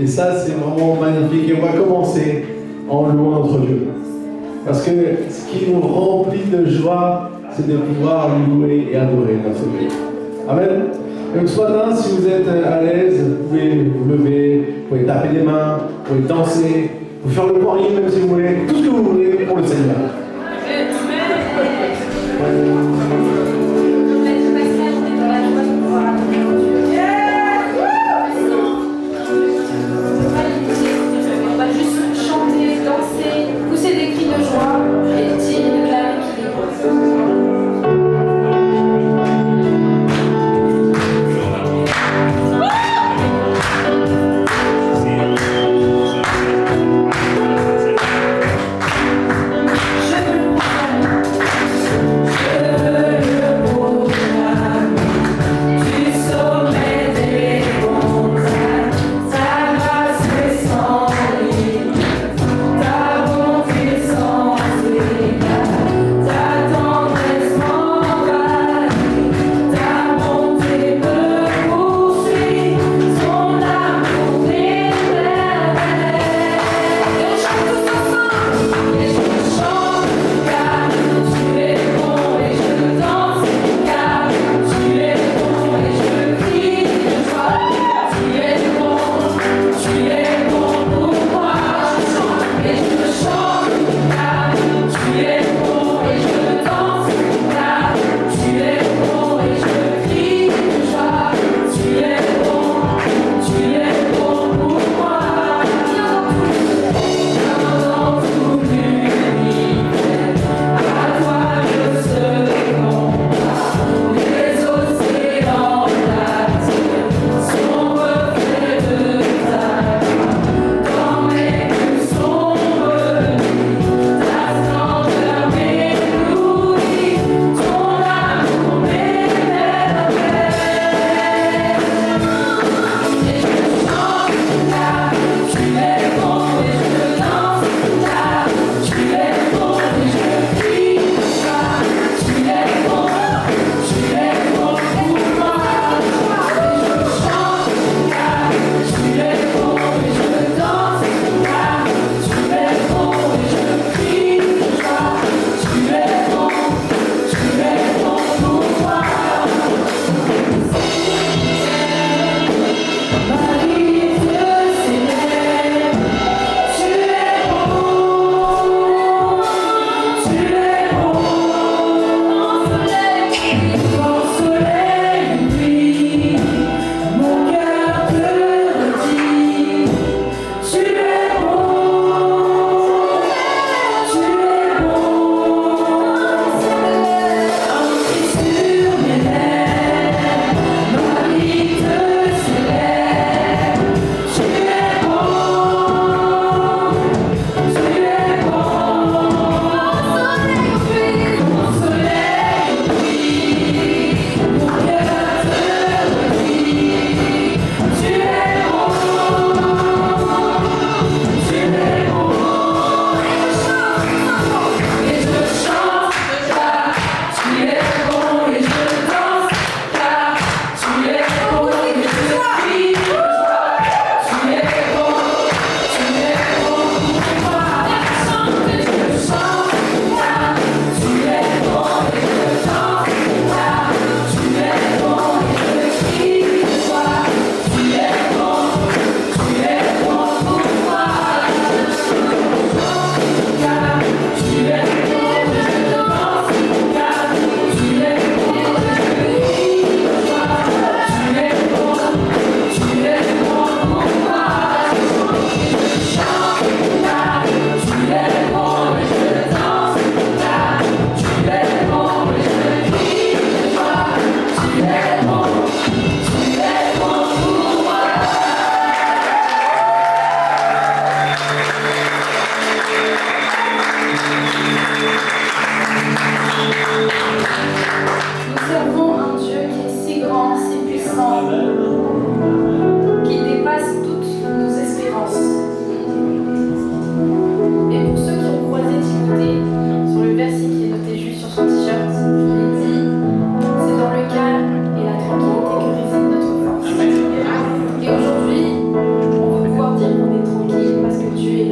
Et ça, c'est vraiment magnifique. Et on va commencer en louant notre Dieu. Parce que ce qui nous remplit de joie, c'est de pouvoir louer et adorer notre Dieu. Amen. Donc ce matin, si vous êtes à l'aise, vous pouvez vous lever, vous pouvez taper des mains, vous pouvez danser, vous pouvez faire le poirier même si vous voulez, tout ce que vous voulez pour le Seigneur. Je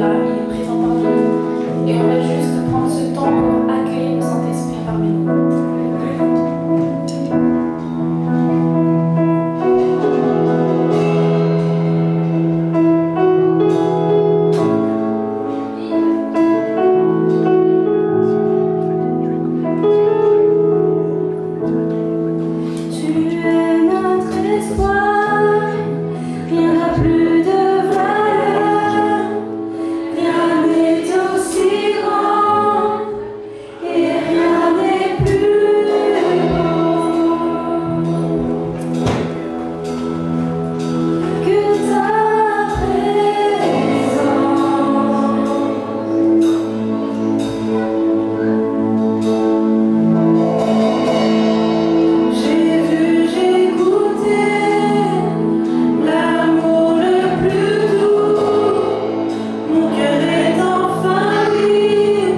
là, il est présent parmi nous. Et on va juste prendre ce temps pour accueillir le Saint-Esprit parmi nous. Mon cœur est enfin libre.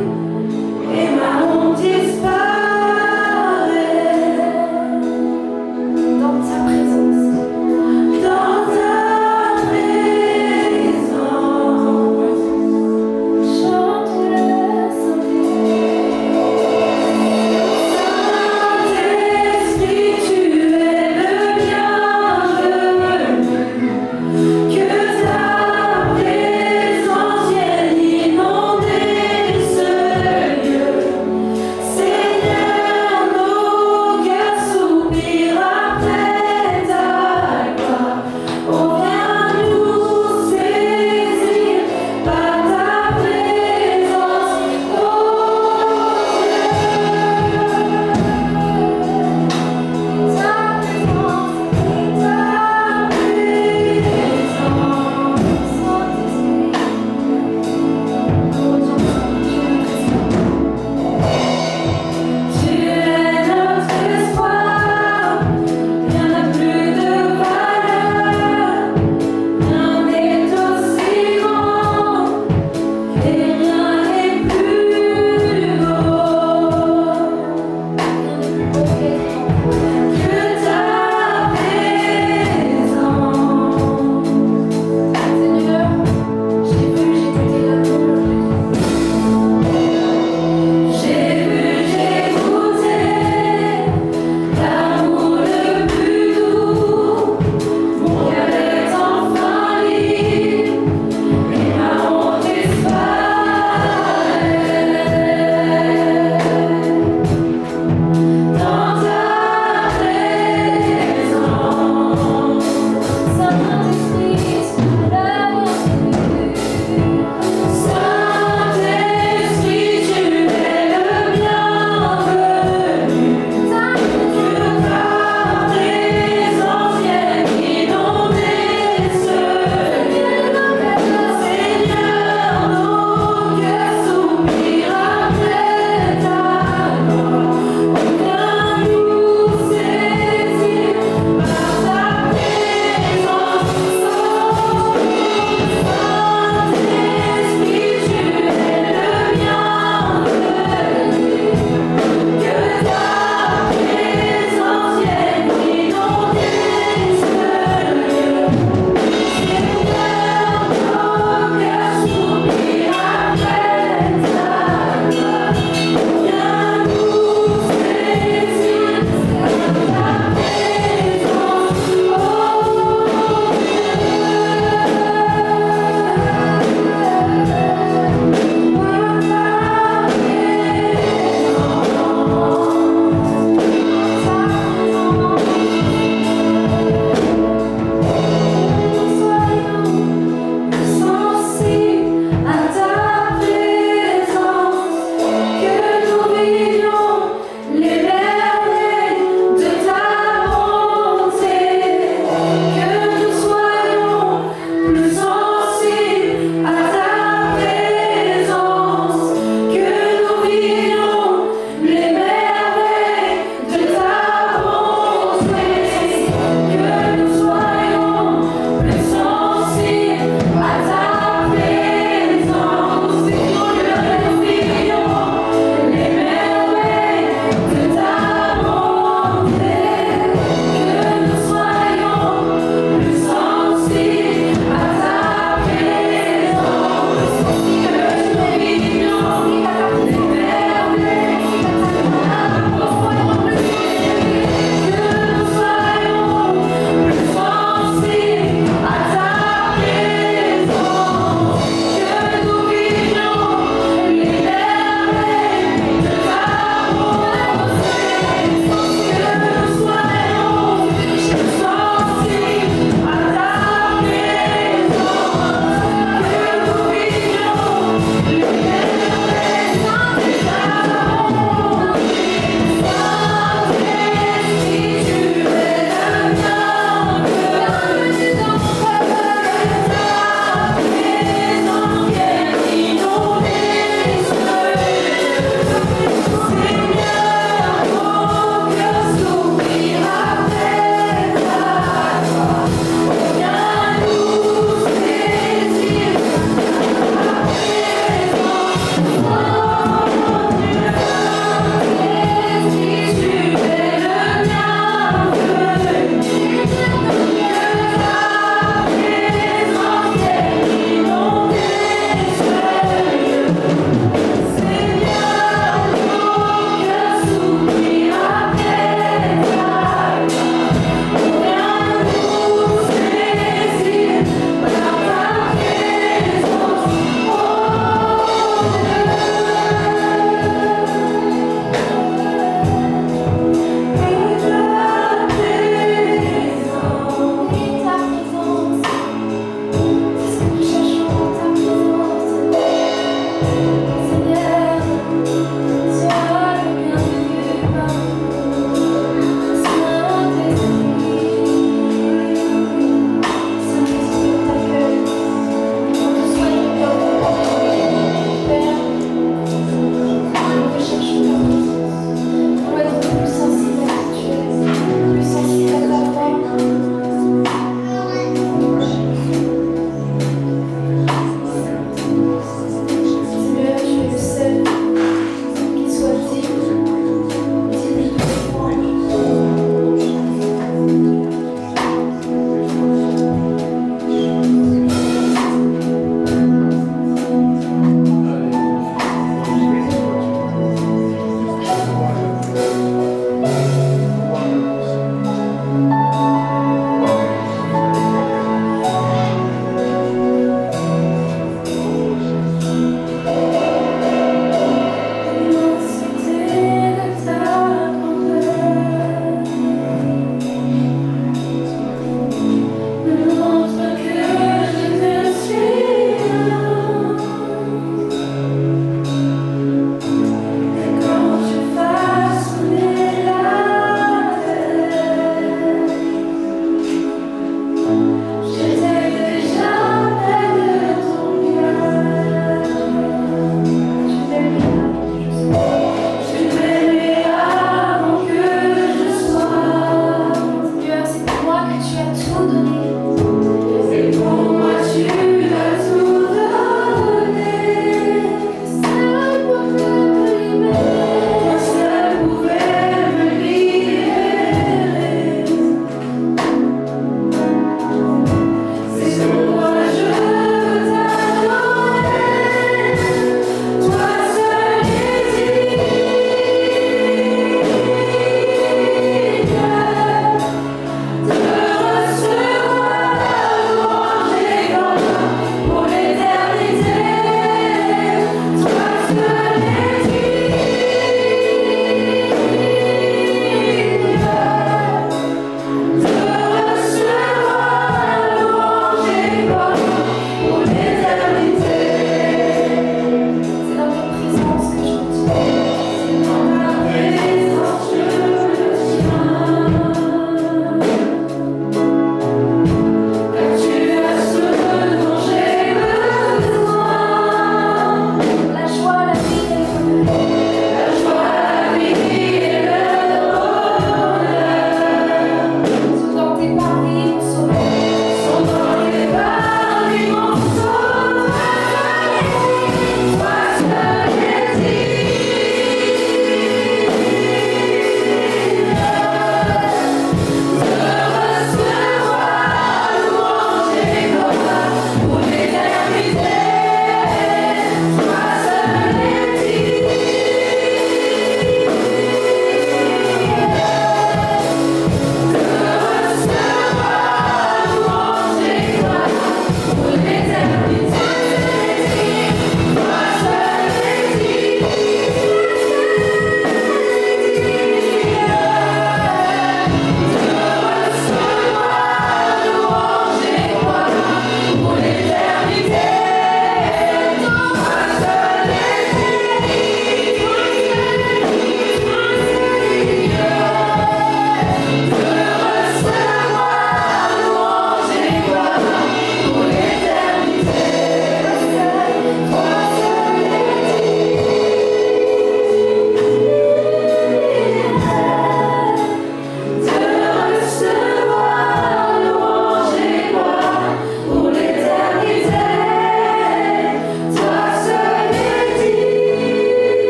Seigneur,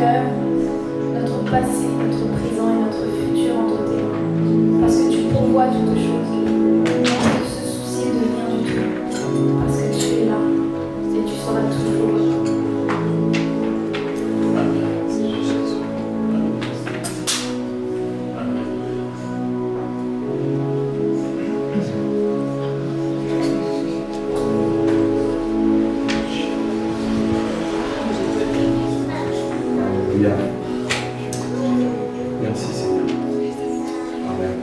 cœur, notre passé, notre présent et notre futur entre tes mains. Parce que tu pourvois toutes choses. Sans se soucier de rien du tout. Parce que tu es là et tu seras toujours là. Alléluia. Merci Seigneur. Amen.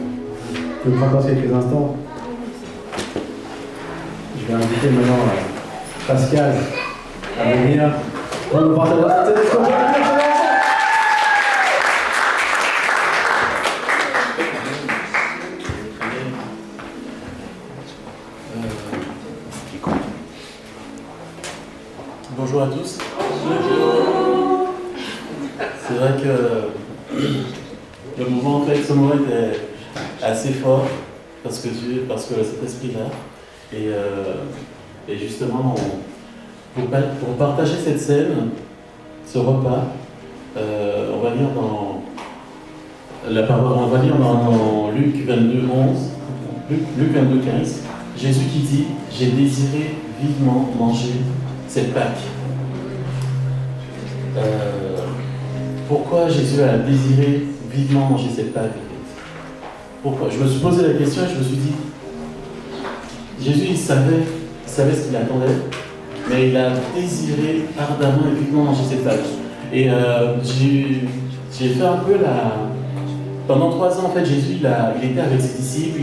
Je prends encore quelques instants. Je vais inviter maintenant Pascal à venir pour nous partager cette émission. Bonjour à tous. C'est vrai que le mouvement, en fait, ce moment était assez fort parce que cet esprit-là. Et justement, pour partager cette scène, ce repas, on va lire dans la parole, on va lire dans Luc 22, 11, Luc 22, 15, Jésus qui dit « J'ai désiré vivement manger cette Pâque ». Pourquoi Jésus a désiré vivement manger cette Pâque? Pourquoi? Je me suis posé la question et je me suis dit, Jésus il savait ce qu'il attendait, mais il a désiré ardemment et vivement manger cette Pâque. Et j'ai fait un peu Pendant 3 ans, en fait, Jésus il était avec ses disciples,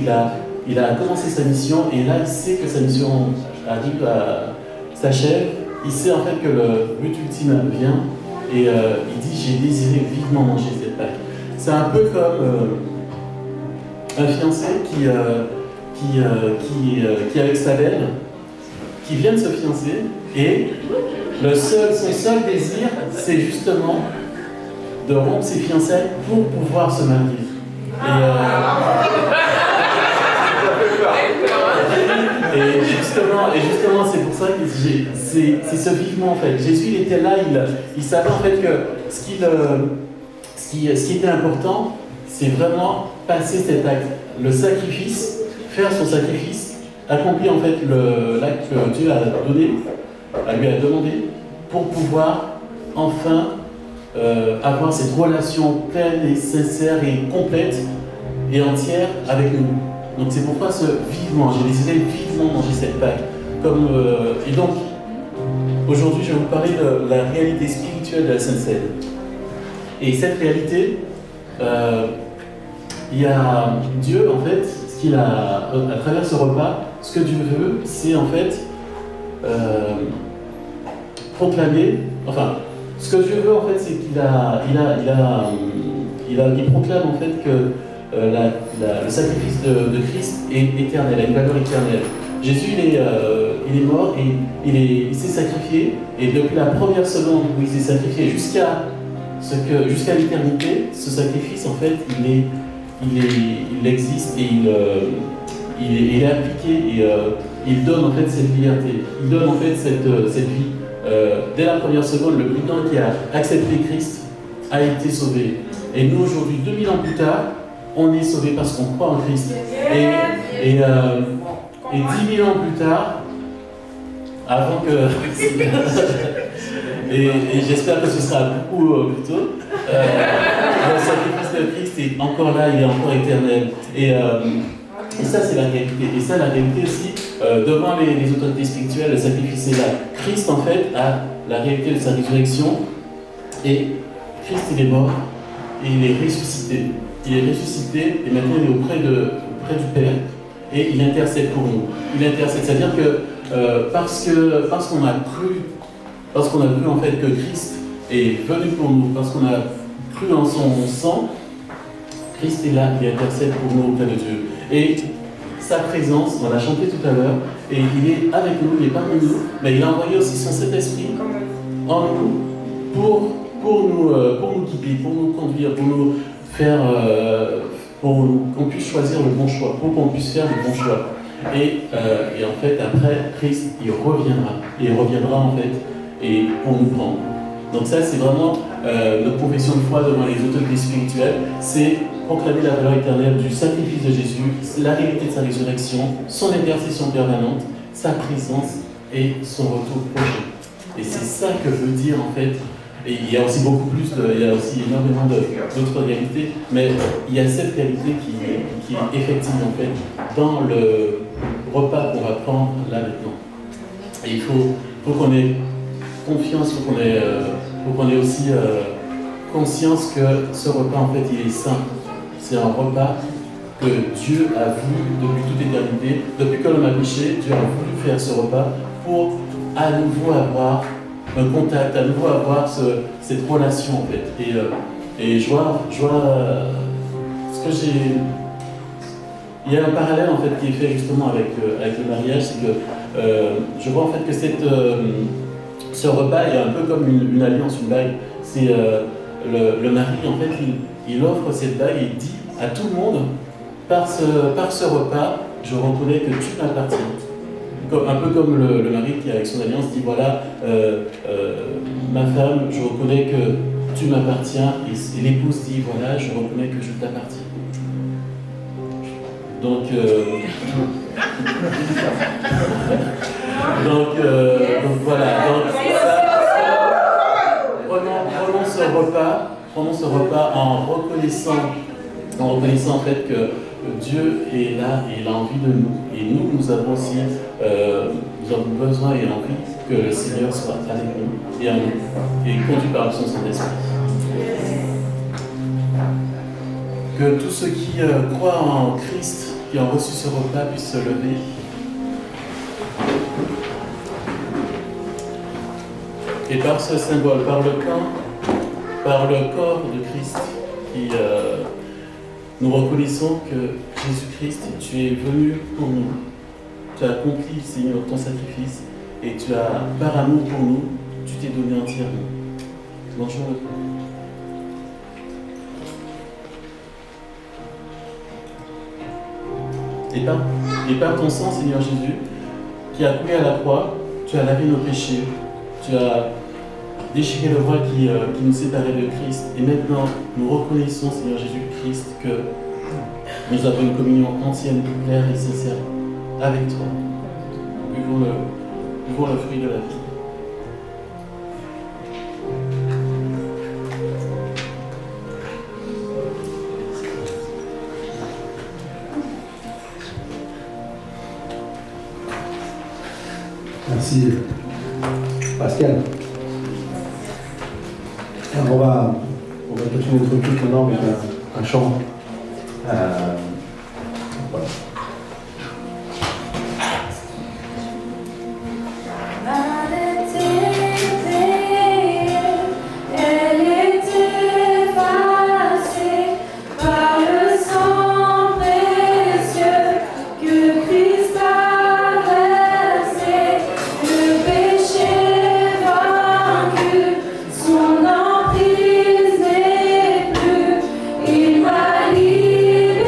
il a commencé sa mission, et là il sait que sa mission arrive s'achève. Il sait en fait que le but ultime vient. Et il dit, j'ai désiré vivement manger cette Pâque. C'est un peu comme un fiancé qui est avec sa belle, qui vient de se fiancer, et son seul désir, c'est justement de rompre ses fiançailles pour pouvoir se marier. Et justement, c'est pour ça que c'est ce vivement en fait. Jésus, il était là, il savait en fait que ce qui était important, c'est vraiment passer cet acte, le sacrifice, faire son sacrifice, accomplir en fait l'acte que Dieu lui a demandé, pour pouvoir enfin avoir cette relation pleine et sincère et complète et entière avec nous. Donc c'est pourquoi ce vivement, j'ai désiré vivement manger cette Pâque. Et donc, aujourd'hui, je vais vous parler de la réalité spirituelle de la Sainte-Seine. Et cette réalité, il y a Dieu, en fait, à travers ce repas, ce que Dieu veut, c'est en fait proclamer, ce que Dieu veut, en fait, c'est qu'il proclame, en fait, que le sacrifice de Christ est éternel, a une valeur éternelle. Jésus, il est mort et il s'est sacrifié, et depuis la première seconde où il s'est sacrifié jusqu'à l'éternité, ce sacrifice, en fait, il existe et il est appliqué, et il donne en fait cette liberté, il donne en fait cette vie. Dès la première seconde, le brigand qui a accepté Christ a été sauvé. Et nous, aujourd'hui, 2000 ans plus tard, on est sauvé parce qu'on croit en Christ. Et 10 000 ans plus tard, avant que... et j'espère que ce sera beaucoup plus tôt, le sacrifice de Christ est encore là, il est encore éternel. Et ça, c'est la réalité. Et ça, la réalité aussi, devant les autorités spirituelles, le sacrifice est là. Christ, en fait, a la réalité de sa résurrection. Et Christ, il est mort et il est ressuscité. Il est ressuscité et maintenant il est auprès du Père et il intercède pour nous. Il intercède, c'est-à-dire que parce qu'on a vu en fait que Christ est venu pour nous, parce qu'on a cru en son sang, Christ est là, il intercède pour nous auprès de Dieu. Et sa présence, on l'a chanté tout à l'heure, et il est avec nous, il est parmi nous, mais il a envoyé aussi son Saint-Esprit en nous pour nous guider, pour nous conduire, pour nous faire, pour qu'on puisse choisir le bon choix, pour qu'on puisse faire le bon choix. Et en fait, après, Christ, il reviendra en fait, et pour nous prendre. Donc ça, c'est vraiment notre confession de foi devant les autorités spirituelles, c'est proclamer la valeur éternelle du sacrifice de Jésus, la réalité de sa résurrection, son intercession permanente, sa présence et son retour prochain. Et c'est ça que veut dire en fait. Et il y a aussi beaucoup plus, il y a aussi énormément d'autres réalités, mais il y a cette réalité qui est effective en fait dans le repas qu'on va prendre là maintenant. Et il faut qu'on ait confiance, il faut qu'on ait aussi conscience que ce repas en fait il est saint. C'est un repas que Dieu a voulu depuis toute éternité, depuis que l'homme a péché, Dieu a voulu faire ce repas pour à nouveau avoir un contact, à nouveau avoir cette relation en fait. Et je vois ce que j'ai. Il y a un parallèle en fait qui est fait justement avec le mariage, c'est que je vois en fait que ce repas est un peu comme une alliance, une bague. C'est le mari en fait il offre cette bague et il dit à tout le monde par ce repas je reconnais que tu m'appartiens. Un peu comme le mari qui avec son alliance dit voilà ma femme je reconnais que tu m'appartiens et l'épouse dit voilà je reconnais que je t'appartiens. Donc voilà prenons ce repas en reconnaissant en fait que Dieu est là et il a envie de nous. Et nous avons aussi nous avons besoin et envie que le Seigneur soit avec nous et en nous, et conduit par son Saint-Esprit. Que tous ceux qui croient en Christ, qui ont reçu ce repas, puissent se lever. Et par ce symbole, par le corps de Christ, nous reconnaissons que Jésus-Christ, tu es venu pour nous. Tu as accompli, Seigneur, ton sacrifice et tu as, par amour pour nous, tu t'es donné entièrement. Mangeons-le. Et par ton sang, Seigneur Jésus, qui a coulé à la croix, tu as lavé nos péchés, tu as déchiré le voile qui nous séparait de Christ. Et maintenant, nous reconnaissons, Seigneur Jésus-Christ, que nous avons une communion ancienne, claire et sincère avec toi. Buvons le fruit de la vie. Merci, Pascal. Alors on va continuer notre culte maintenant avec un chant. Voilà. Il m'a libéré.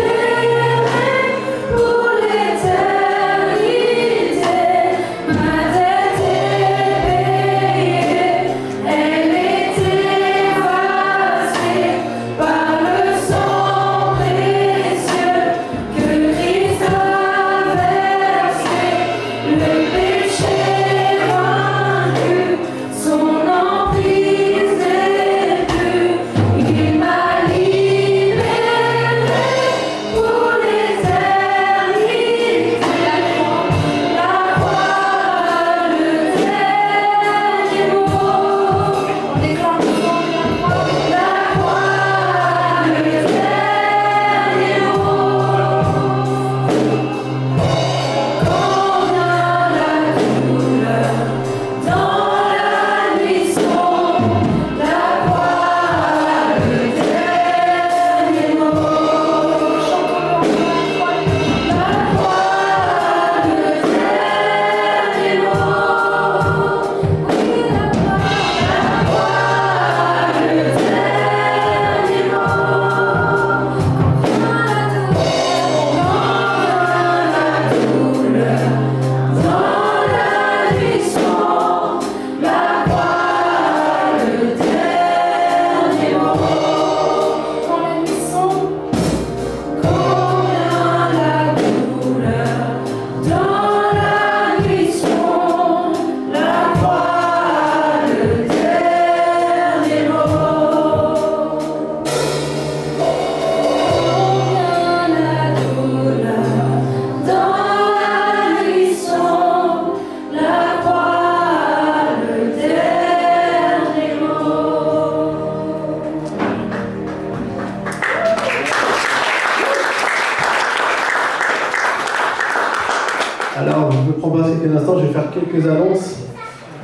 quelques instants, je vais faire quelques annonces.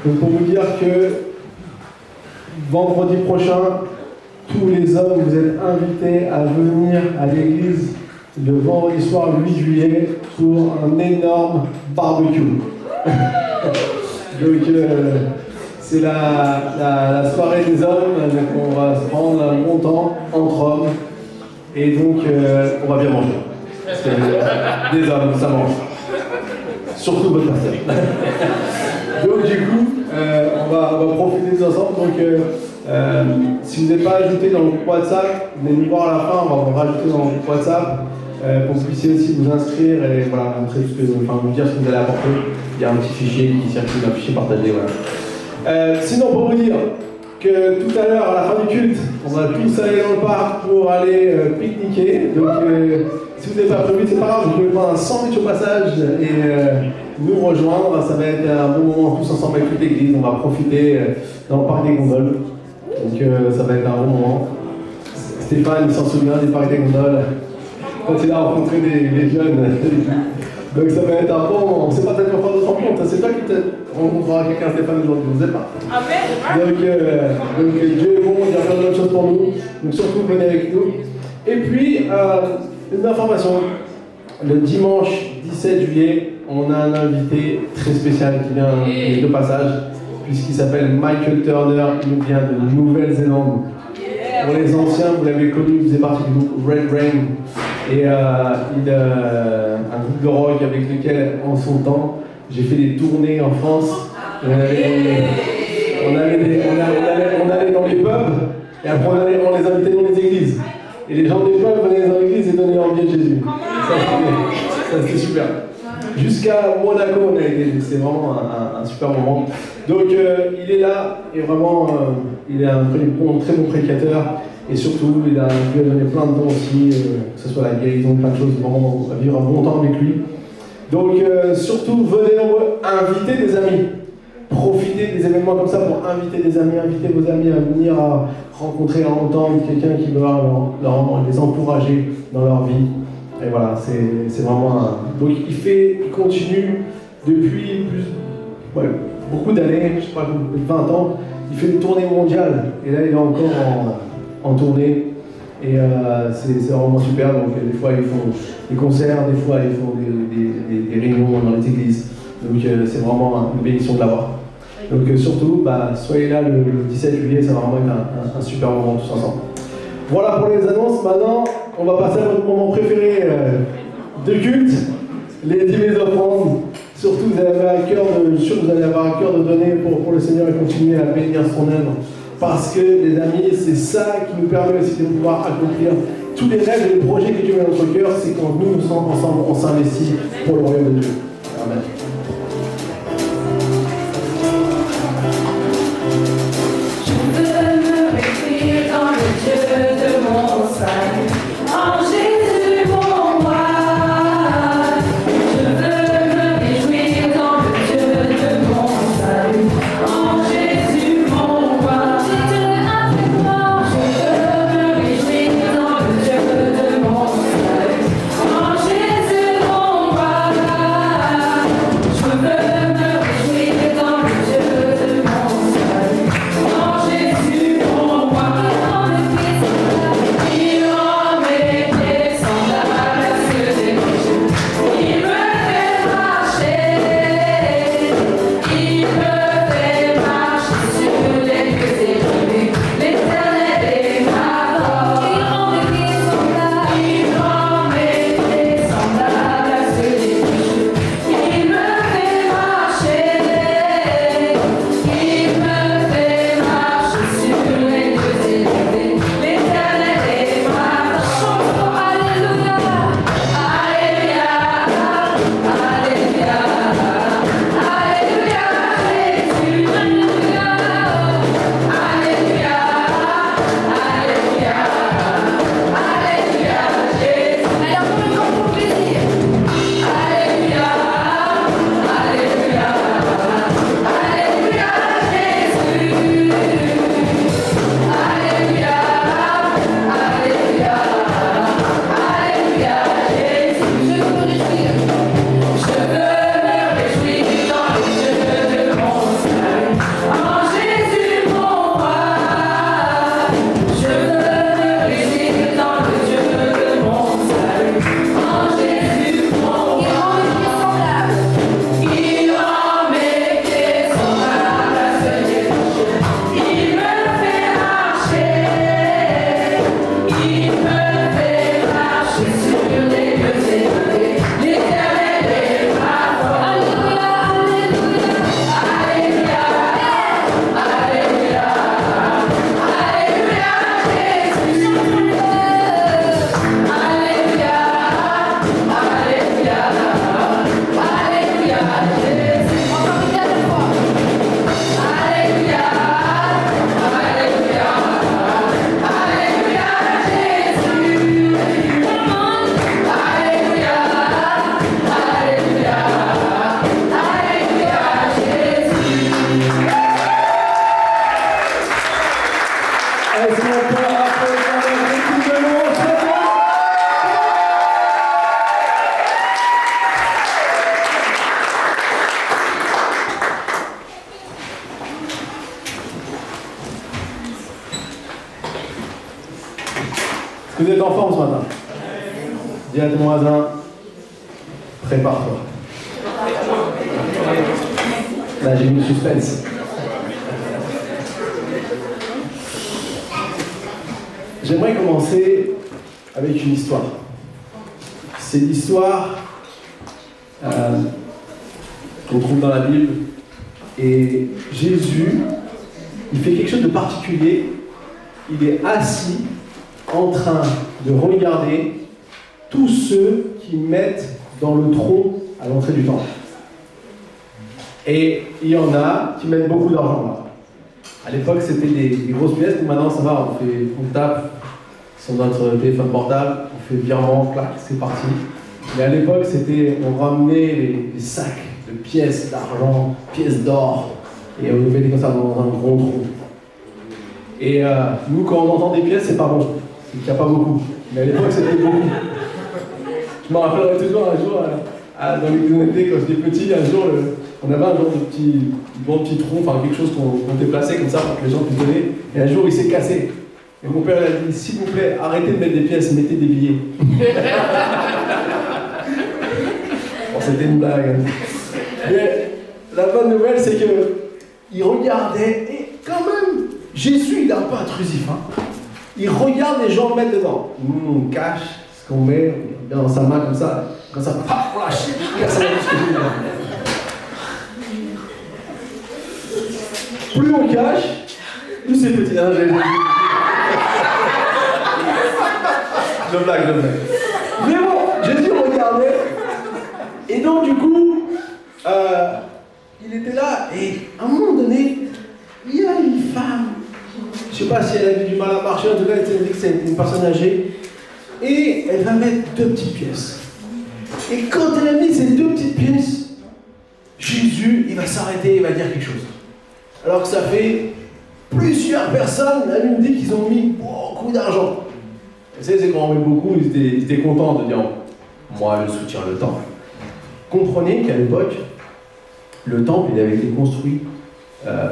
Donc pour vous dire que vendredi prochain, tous les hommes, vous êtes invités à venir à l'église le vendredi soir, le 8 juillet, pour un énorme barbecue. Donc c'est la soirée des hommes, donc on va se prendre un bon temps entre hommes, et donc on va bien manger. Parce que des hommes, ça mange. Surtout votre pasteur. Donc du coup, on va profiter tous ensemble. Donc si vous n'êtes pas ajouté dans le groupe WhatsApp, venez nous voir à la fin, on va vous rajouter dans le groupe WhatsApp pour que vous puissiez aussi vous inscrire et voilà, montrer vous dire ce que vous allez apporter. Il y a un petit fichier qui circule, un fichier partagé. Voilà. Sinon, pour vous dire que tout à l'heure, à la fin du culte, on va tous aller dans le parc pour aller pique-niquer. Donc si vous n'avez pas prévu, c'est pas grave, vous pouvez prendre un sandwich au passage et nous rejoindre. Ça va être un bon moment tous ensemble avec toute l'église. On va profiter dans le parc des gondoles. Donc ça va être un bon moment. Stéphane, il s'en souvient des parcs des gondoles quand il a rencontré des jeunes. Donc ça va être un bon moment. On ne sait pas peut-être encore d'autres rencontres. C'est toi qui rencontreras quelqu'un, Stéphane, aujourd'hui. Vous ne savez pas. Donc Dieu est bon, il y a plein d'autres choses pour nous. Donc surtout, venez avec nous. Et puis, une information. Le dimanche 17 juillet, on a un invité très spécial qui vient de passage, puisqu'il s'appelle Michael Turner. Il vient de Nouvelle-Zélande. Pour les anciens, vous l'avez connu, il faisait partie du groupe Red Rain. Et un groupe de rock avec lequel, en son temps, j'ai fait des tournées en France. On allait dans les pubs, et après on les invitait dans les églises. Et les gens des pubs venaient dans l'église et donnaient leur vie à Jésus. Ça c'était super. Jusqu'à Monaco, on a été. C'est vraiment un super moment. Donc il est là, et vraiment, il est un très bon prédicateur. Et surtout, Dieu a donné plein de dons aussi, que ce soit la guérison, plein de choses, vraiment à vivre un bon temps avec lui. Donc surtout, venez nombreux, invitez des amis. Profitez des événements comme ça pour inviter des amis, invitez vos amis à venir à rencontrer, à entendre quelqu'un qui va les encourager dans leur vie. Et voilà, c'est vraiment un... Donc il continue depuis beaucoup d'années, je sais pas, 20 ans, il fait une tournée mondiale. Et là, il est encore en tournée. Et c'est vraiment super. Donc des fois, ils font des concerts, des fois, ils font des réunions dans les églises. Donc c'est vraiment une bénédiction de l'avoir. Donc surtout, soyez là le 17 juillet, ça va vraiment être un super moment tous ensemble. Voilà pour les annonces. Maintenant, on va passer à notre moment préféré de culte, les dîmers offrandes. Surtout, vous allez avoir à cœur de donner pour le Seigneur et continuer à bénir son œuvre. Parce que, les amis, c'est ça qui nous permet aussi de pouvoir accomplir tous les rêves et les projets que Dieu met dans notre cœur. C'est quand nous sommes ensemble, on s'investit pour le royaume de Dieu. Amen. Oh, Est-ce qu'on peut applaudir avec beaucoup de monde ce soir? Est-ce que vous êtes en forme ce matin? Dis à ton voisin, prépare-toi. Là, j'ai mis le suspense. J'aimerais commencer avec une histoire. C'est l'histoire qu'on trouve dans la Bible. Et Jésus, il fait quelque chose de particulier. Il est assis en train de regarder tous ceux qui mettent dans le tronc à l'entrée du temple. Et il y en a qui mettent beaucoup d'argent là. À l'époque, c'était des grosses pièces, mais maintenant ça va, on tape sur notre téléphone portable, on fait virement, clac, c'est parti. Mais à l'époque, on ramenait les sacs de pièces d'argent, pièces d'or, et on les mettait comme ça dans un gros trou. Et nous, quand on entend des pièces, c'est pas bon, c'est qu'il n'y a pas beaucoup. Mais à l'époque, c'était beaucoup. Je me rappellerai toujours un jour, dans les communautés, quand j'étais petit, un jour, on avait un genre de petit tronc, enfin quelque chose qu'on déplaçait comme ça pour que les gens puissent donner. Et un jour, il s'est cassé. Et mon père a dit, s'il vous plaît, arrêtez de mettre des pièces, mettez des billets. Bon, c'était une blague. Mais la bonne nouvelle, c'est qu'il regardait, et quand même, Jésus, il est un peu intrusif. Il regarde les gens mettre dedans. On cache ce qu'on met dans sa main comme ça. Quand ça, on lâche. Personne n'a vu ce que je veux dire. Plus on cache, plus c'est petit. Je blague. Mais bon, Jésus regardait. Et donc, du coup, il était là. Et à un moment donné, il y a une femme. Je ne sais pas si elle avait du mal à marcher. En tout cas, elle dit que c'est une personne âgée. Et elle va mettre 2 petites pièces. Et quand elle a mis ces 2 petites pièces, Jésus, il va s'arrêter, il va dire quelque chose. Alors que ça fait plusieurs personnes, la Bible dit qu'ils ont mis beaucoup d'argent. Vous savez, c'est quand on met beaucoup, ils étaient contents de dire « Moi, je soutiens le temple ». Comprenez qu'à l'époque, le temple il avait été construit,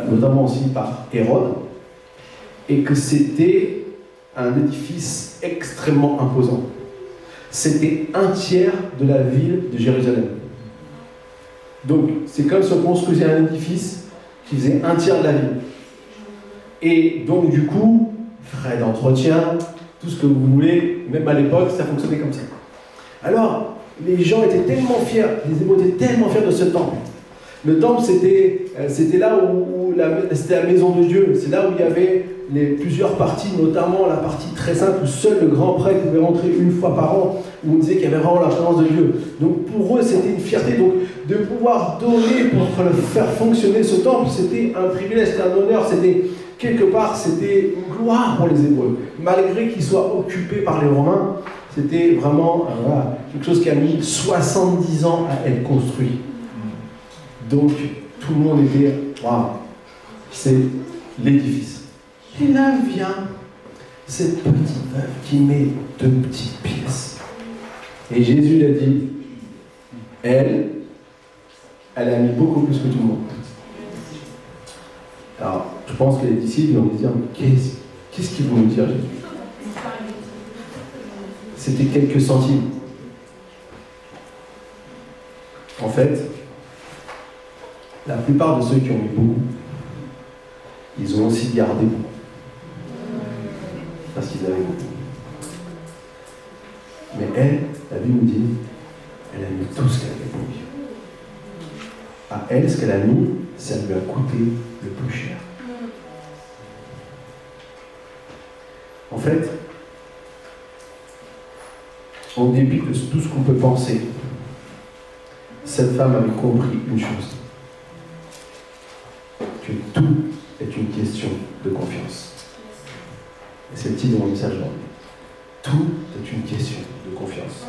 notamment aussi par Hérode, et que c'était un édifice extrêmement imposant. C'était 1/3 de la ville de Jérusalem. Donc, c'est comme si on construisait un édifice qui faisait 1/3 de la ville. Et donc, du coup, frais d'entretien, tout ce que vous voulez, même à l'époque, ça fonctionnait comme ça. Alors, les gens étaient tellement fiers, les Hébreux étaient tellement fiers de ce temple. Le temple, c'était là où c'était la maison de Dieu. C'est là où il y avait plusieurs parties, notamment la partie très sainte où seul le grand prêtre pouvait rentrer une fois par an, où on disait qu'il y avait vraiment la présence de Dieu. Donc pour eux, c'était une fierté. Donc de pouvoir donner pour faire fonctionner ce temple, c'était un privilège, c'était un honneur, c'était quelque part, c'était une gloire pour les Hébreux. Malgré qu'ils soient occupés par les Romains, c'était vraiment quelque chose qui a mis 70 ans à être construit. Donc tout le monde était, waouh, c'est l'édifice. Et là vient cette petite veuve qui met 2 petites pièces. Et Jésus l'a dit, elle a mis beaucoup plus que tout le monde. Alors, je pense que les disciples vont dire, qu'est-ce qu'ils vont nous dire, Jésus? C'était quelques centimes. En fait, la plupart de ceux qui ont mis beaucoup, ils ont aussi gardé beaucoup. Parce qu'ils avaient beaucoup. Mais elle, la Bible nous dit, elle a mis tout ce qu'elle avait pour vivre. À elle, ce qu'elle a mis, ça lui a coûté le plus cher. En fait, en dépit de tout ce qu'on peut penser, cette femme avait compris une chose, que tout est une question de confiance. Et c'est le titre de mon message aujourd'hui. Tout est une question de confiance.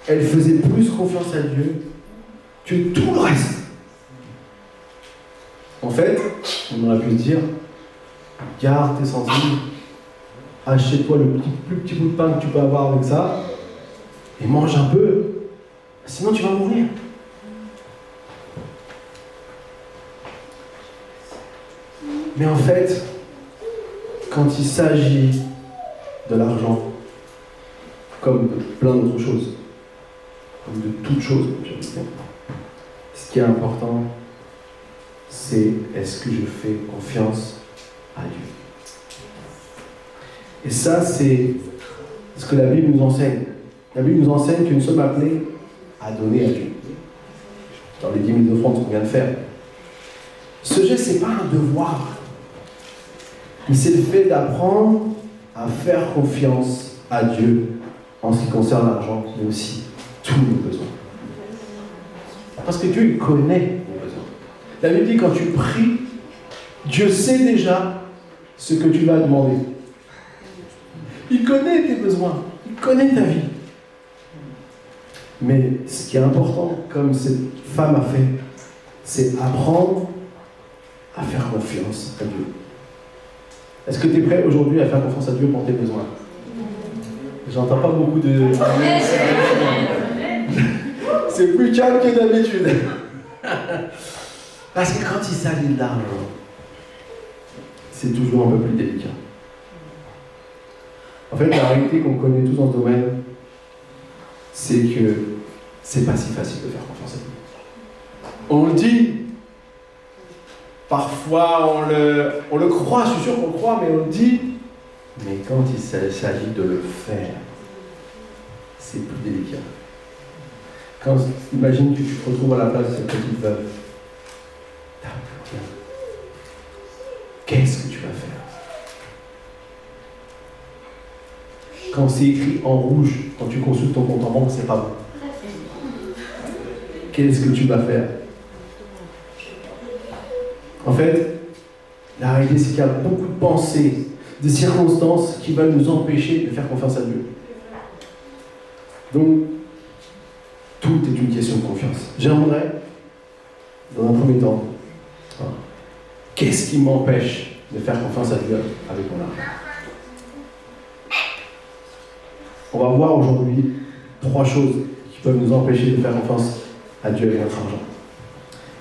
Elle faisait plus confiance à Dieu que tout le reste. En fait, on aurait pu se dire, garde tes centimes, achète-toi le plus petit bout de pain que tu peux avoir avec ça, et mange un peu, sinon tu vas mourir. Mais en fait, quand il s'agit de l'argent, comme de plein d'autres choses, comme de toutes choses, ce qui est important, c'est est-ce que je fais confiance à Dieu. Et ça, c'est ce que la Bible nous enseigne. La Bible nous enseigne que nous sommes appelés à donner à Dieu. Dans les 10 000 offrandes qu'on vient de faire. Ce geste, ce n'est pas un devoir. Mais c'est le fait d'apprendre à faire confiance à Dieu en ce qui concerne l'argent, mais aussi tous nos besoins. Parce que Dieu, il connaît nos besoins. La Bible dit, quand tu pries, Dieu sait déjà ce que tu vas demander. Il connaît tes besoins, il connaît ta vie. Mais ce qui est important, comme cette femme a fait, c'est apprendre à faire confiance à Dieu. Est-ce que tu es prêt aujourd'hui à faire confiance à Dieu pour tes besoins? J'entends pas beaucoup de... C'est plus calme que d'habitude. Parce que quand il s'agit de l'argent, c'est toujours un peu plus délicat. En fait, la réalité qu'on connaît tous dans ce domaine, c'est que c'est pas si facile de faire confiance à Dieu. On le dit, parfois on le croit, je suis sûr qu'on le croit, mais on le dit. Mais quand il s'agit de le faire, c'est plus délicat. Imagine que tu te retrouves à la place de cette petite veuve. T'as plus rien. Qu'est-ce que tu vas faire? Quand c'est écrit en rouge, quand tu consultes ton compte en banque, c'est pas bon. Qu'est-ce que tu vas faire? En fait, la réalité, c'est qu'il y a beaucoup de pensées, des circonstances qui veulent nous empêcher de faire confiance à Dieu. Donc, tout est une question de confiance. J'aimerais, dans un premier temps, qu'est-ce qui m'empêche de faire confiance à Dieu avec mon argent? On va voir aujourd'hui 3 choses qui peuvent nous empêcher de faire confiance à Dieu avec notre argent.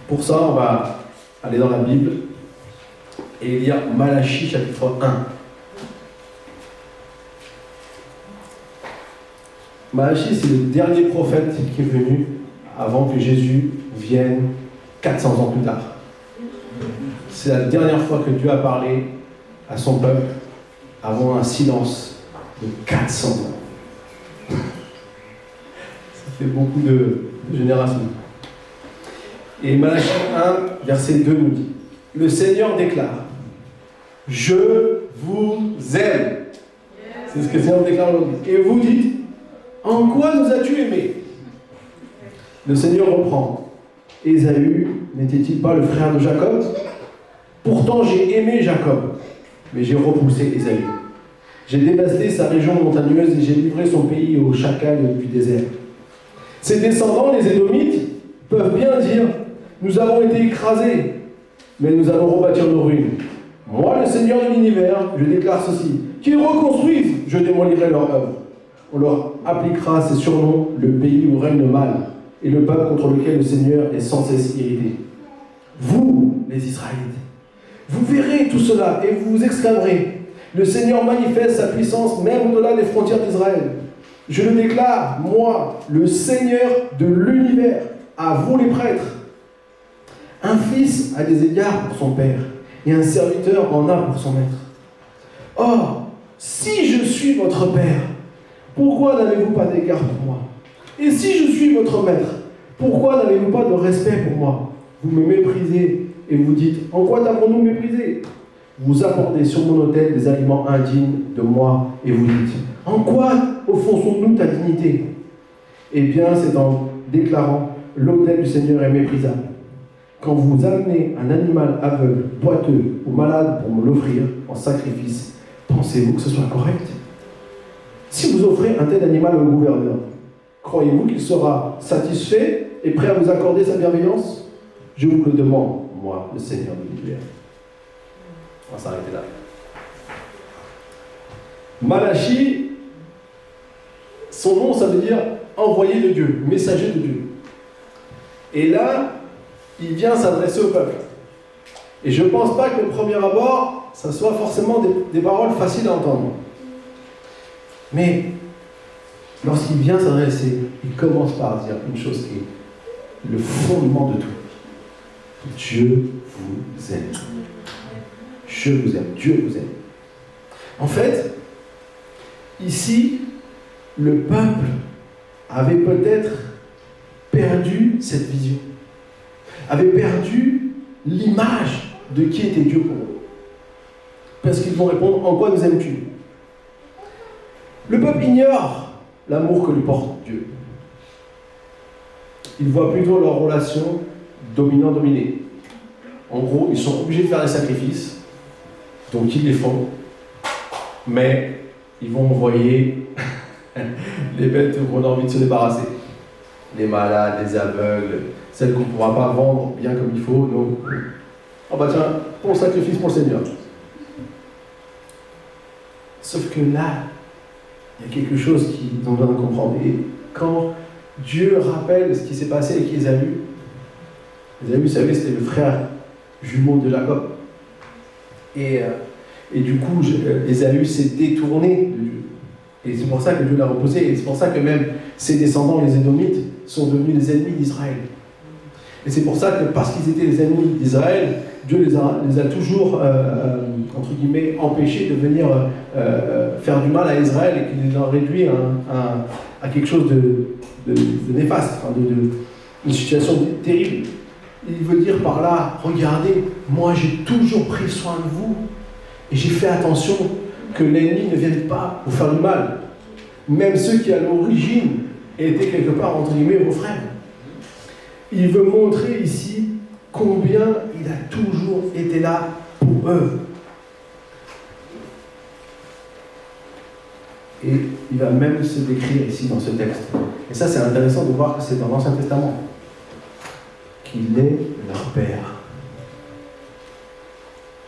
Pour ça, on va aller dans la Bible et lire Malachie chapitre 1. Malachie, c'est le dernier prophète qui est venu avant que Jésus vienne 400 ans plus tard. C'est la dernière fois que Dieu a parlé à son peuple avant un silence de 400 ans. Ça fait beaucoup de générations. Et Malachie 1, verset 2 nous dit, le Seigneur déclare, je vous aime. C'est ce que le Seigneur déclare aujourd'hui. Et vous dites, en quoi nous as-tu aimés? Le Seigneur reprend. Ésaü n'était-il pas le frère de Jacob? Pourtant j'ai aimé Jacob, mais j'ai repoussé Ésaü. J'ai dévasté sa région montagneuse et j'ai livré son pays aux chacals du désert. Ses descendants, les Édomites, peuvent bien dire, nous avons été écrasés, mais nous allons rebâtir nos ruines. Moi, le Seigneur de l'univers, je déclare ceci, qu'ils reconstruisent, je démolirai leur œuvre. On leur appliquera ces surnoms, le pays où règne le mal, et le peuple contre lequel le Seigneur est sans cesse irrité. Vous, les Israélites, vous verrez tout cela et vous vous exclamerez. Le Seigneur manifeste sa puissance même au-delà des frontières d'Israël. Je le déclare, moi, le Seigneur de l'univers, à vous les prêtres. Un fils a des égards pour son père, et un serviteur en a pour son maître. Or, si je suis votre père, pourquoi n'avez-vous pas d'égard pour moi? Et si je suis votre maître, pourquoi n'avez-vous pas de respect pour moi? Vous me méprisez et vous dites, en quoi t'avons-nous méprisé? Vous apportez sur mon autel des aliments indignes de moi et vous dites, en quoi offensons-nous ta dignité? Eh bien, c'est en déclarant, l'autel du Seigneur est méprisable. Quand vous amenez un animal aveugle, boiteux ou malade pour me l'offrir en sacrifice, pensez-vous que ce soit correct? Si vous offrez un tel animal au gouverneur, croyez-vous qu'il sera satisfait et prêt à vous accorder sa bienveillance? Je vous le demande, moi, le Seigneur de l'univers. On va s'arrêter là. Malachi, son nom, ça veut dire envoyé de Dieu, messager de Dieu. Et là, il vient s'adresser au peuple. Et je ne pense pas que le premier abord, ça soit forcément des paroles faciles à entendre. Mais lorsqu'il vient s'adresser, il commence par dire une chose qui est le fondement de tout. Dieu vous aime. Je vous aime. Dieu vous aime. En fait, ici, le peuple avait peut-être perdu cette vision, avait perdu l'image de qui était Dieu pour eux. Parce qu'ils vont répondre, en quoi nous aimes-tu? Le peuple ignore l'amour que lui porte Dieu. Ils voient plutôt leur relation dominant-dominé. En gros, ils sont obligés de faire des sacrifices, donc ils les font, mais ils vont envoyer les bêtes qu'on a envie de se débarrasser. Les malades, les aveugles, celles qu'on ne pourra pas vendre bien comme il faut. Donc, oh bah tiens, pour le sacrifice pour le Seigneur. Sauf que là, il y a quelque chose qu'ils ont besoin de comprendre. Et quand Dieu rappelle ce qui s'est passé avec Ésaü, vous savez, c'était le frère jumeau de Jacob. Et du coup, Ésaü s'est détourné de Dieu. Et c'est pour ça que Dieu l'a reposé. Et c'est pour ça que même ses descendants, les Édomites, sont devenus les ennemis d'Israël. Et c'est pour ça que, parce qu'ils étaient les ennemis d'Israël, Dieu les a toujours, entre guillemets, empêchés de venir faire du mal à Israël et qu'il les a réduits à quelque chose de néfaste, enfin une situation terrible. Il veut dire par là, regardez, moi j'ai toujours pris soin de vous et j'ai fait attention que l'ennemi ne vienne pas vous faire du mal. Même ceux qui à l'origine étaient quelque part, entre guillemets, vos frères. Il veut montrer ici combien il a toujours été là pour eux. Et il va même se décrire ici dans ce texte. Et ça, c'est intéressant de voir que c'est dans l'Ancien Testament. Qu'il est leur Père.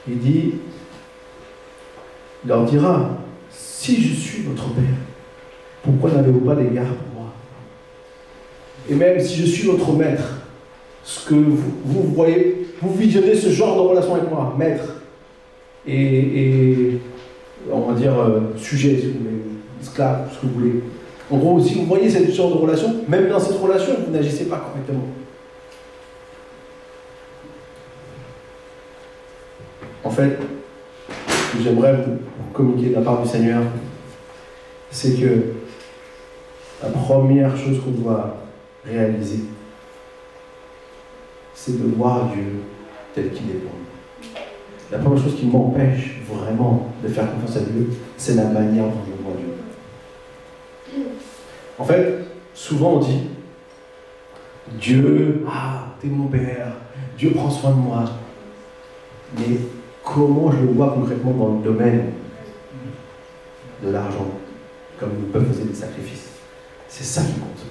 Il dit, il leur dira, si je suis votre Père, pourquoi n'avez-vous pas d'égard pour moi? Et même si je suis votre maître, ce que vous voyez, vous visionnez ce genre de relation avec moi, maître, et on va dire sujet, si vous voulez, esclave, ce que vous voulez. En gros, si vous voyez cette genre de relation, même dans cette relation, vous n'agissez pas correctement. En fait, ce que j'aimerais vous communiquer de la part du Seigneur, c'est que la première chose qu'on doit réaliser, c'est de voir Dieu tel qu'il est pour nous. La première chose qui m'empêche vraiment de faire confiance à Dieu, c'est la manière dont je vois Dieu. En fait, souvent on dit, Dieu, t'es mon Père, Dieu prend soin de moi. Mais comment je le vois concrètement dans le domaine de l'argent, comme ils peuvent faire des sacrifices? C'est ça qui compte.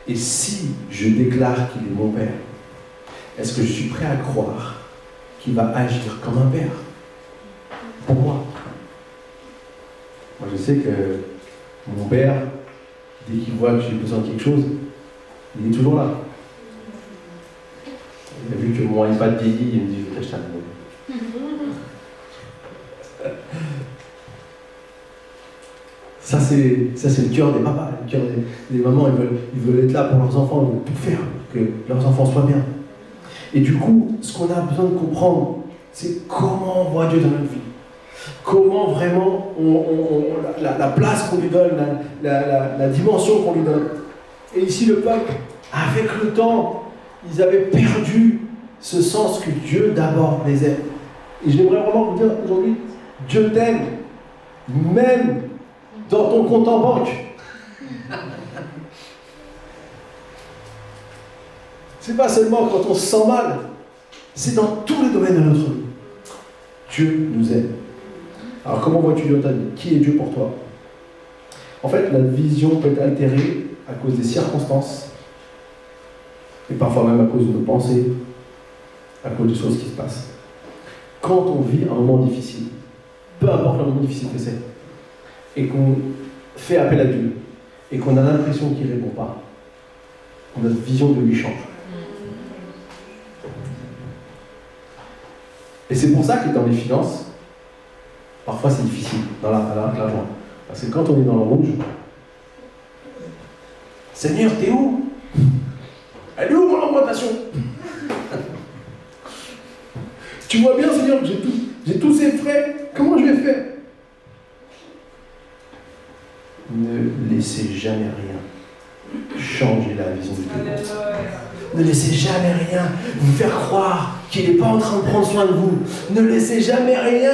Et si je déclare qu'il est mon Père, est-ce que je suis prêt à croire qu'il va agir comme un Père pour moi? Moi, je sais que mon Père, dès qu'il voit que j'ai besoin de quelque chose, il est toujours là. Il a vu que mon iPad vieillit, il me dit, je vais t'acheter un nouveau. Ça, c'est le cœur des papas, le cœur des mamans. Ils veulent être là pour leurs enfants, ils veulent tout faire pour que leurs enfants soient bien. Et du coup, ce qu'on a besoin de comprendre, c'est comment on voit Dieu dans notre vie. Comment vraiment la place qu'on lui donne, la dimension qu'on lui donne. Et ici, le peuple, avec le temps, ils avaient perdu ce sens que Dieu d'abord les aime. Et j'aimerais vraiment vous dire aujourd'hui, Dieu t'aime, même dans ton compte en banque. C'est pas seulement quand on se sent mal, c'est dans tous les domaines de notre vie. Dieu nous aime. Alors comment vois-tu Dieu dans ta vie? Qui est Dieu pour toi? En fait, la vision peut être altérée à cause des circonstances, et parfois même à cause de nos pensées, à cause des choses qui se passent. Quand on vit un moment difficile, peu importe le moment difficile que c'est, et qu'on fait appel à Dieu, et qu'on a l'impression qu'il ne répond pas, notre vision de lui change. Et c'est pour ça que dans les finances, parfois c'est difficile, avec l'argent. Parce que quand on est dans le rouge, Seigneur, t'es où? Elle est où mon augmentation? Tu vois bien, Seigneur, j'ai tous ces frais, comment je vais faire? Ne laissez jamais rien changer la vision de Dieu. Ne laissez jamais rien vous faire croire qu'il n'est pas en train de prendre soin de vous. Ne laissez jamais rien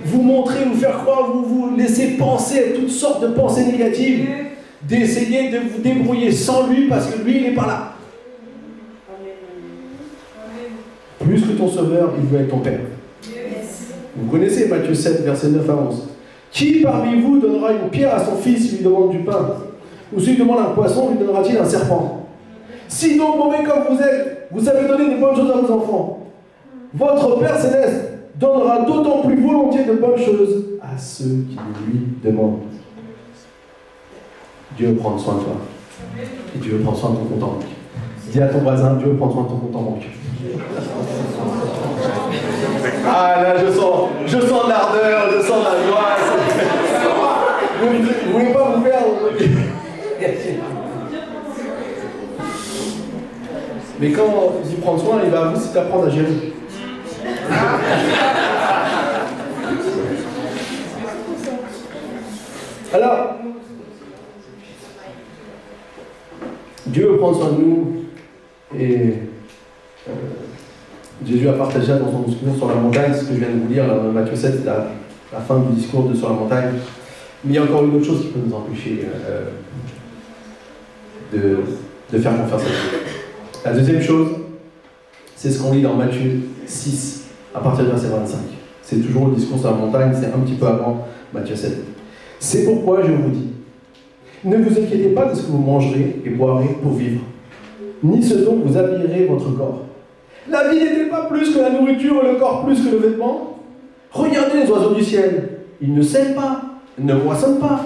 vous montrer, vous faire croire, vous laisser penser à toutes sortes de pensées négatives. D'essayer de vous débrouiller sans lui parce que lui, il n'est pas là. Plus que ton sauveur, il veut être ton Père. Vous connaissez Matthieu 7, versets 9 à 11. Qui parmi vous donnera une pierre à son fils s'il lui demande du pain? Ou s'il lui demande un poisson, lui donnera-t-il un serpent? Si donc mauvais comme vous êtes, vous savez donner de bonnes choses à vos enfants, votre Père Céleste donnera d'autant plus volontiers de bonnes choses à ceux qui lui demandent. Dieu veut prendre soin de toi. Et Dieu veut prendre soin de ton compte en banque. Dis à ton voisin, Dieu veut prendre soin de ton compte en banque. Ah là, je sens de l'ardeur, je sens de la joie. Vous ne voulez pas vous faire. Mais quand il prend soin, il va aussi t'apprendre à gérer. Alors, Dieu veut prendre soin de nous et Jésus a partagé dans son discours sur la montagne, ce que je viens de vous lire, dans Matthieu 7, c'est la fin du discours de sur la montagne. Mais il y a encore une autre chose qui peut nous empêcher de faire confiance à Dieu. La deuxième chose, c'est ce qu'on lit dans Matthieu 6, à partir du verset 25. C'est toujours le discours sur la montagne, c'est un petit peu avant Matthieu 7. C'est pourquoi je vous dis, ne vous inquiétez pas de ce que vous mangerez et boirez pour vivre, ni ce dont vous habillerez votre corps. La vie n'est-elle pas plus que la nourriture et le corps plus que le vêtement? Regardez les oiseaux du ciel, ils ne sèment pas, ne moissonnent pas,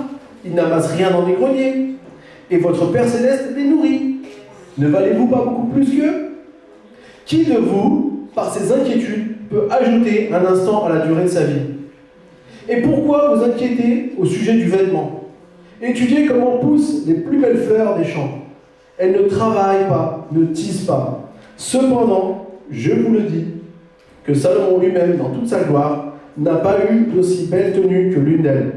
ils n'amassent rien dans les greniers, et votre Père Céleste les nourrit. Ne valez-vous pas beaucoup plus qu'eux? Qui de vous, par ses inquiétudes, peut ajouter un instant à la durée de sa vie? Et pourquoi vous inquiétez au sujet du vêtement? Étudiez comment poussent les plus belles fleurs des champs. Elles ne travaillent pas, ne tissent pas. Cependant, je vous le dis, que Salomon lui-même, dans toute sa gloire, n'a pas eu d'aussi belle tenue que l'une d'elles.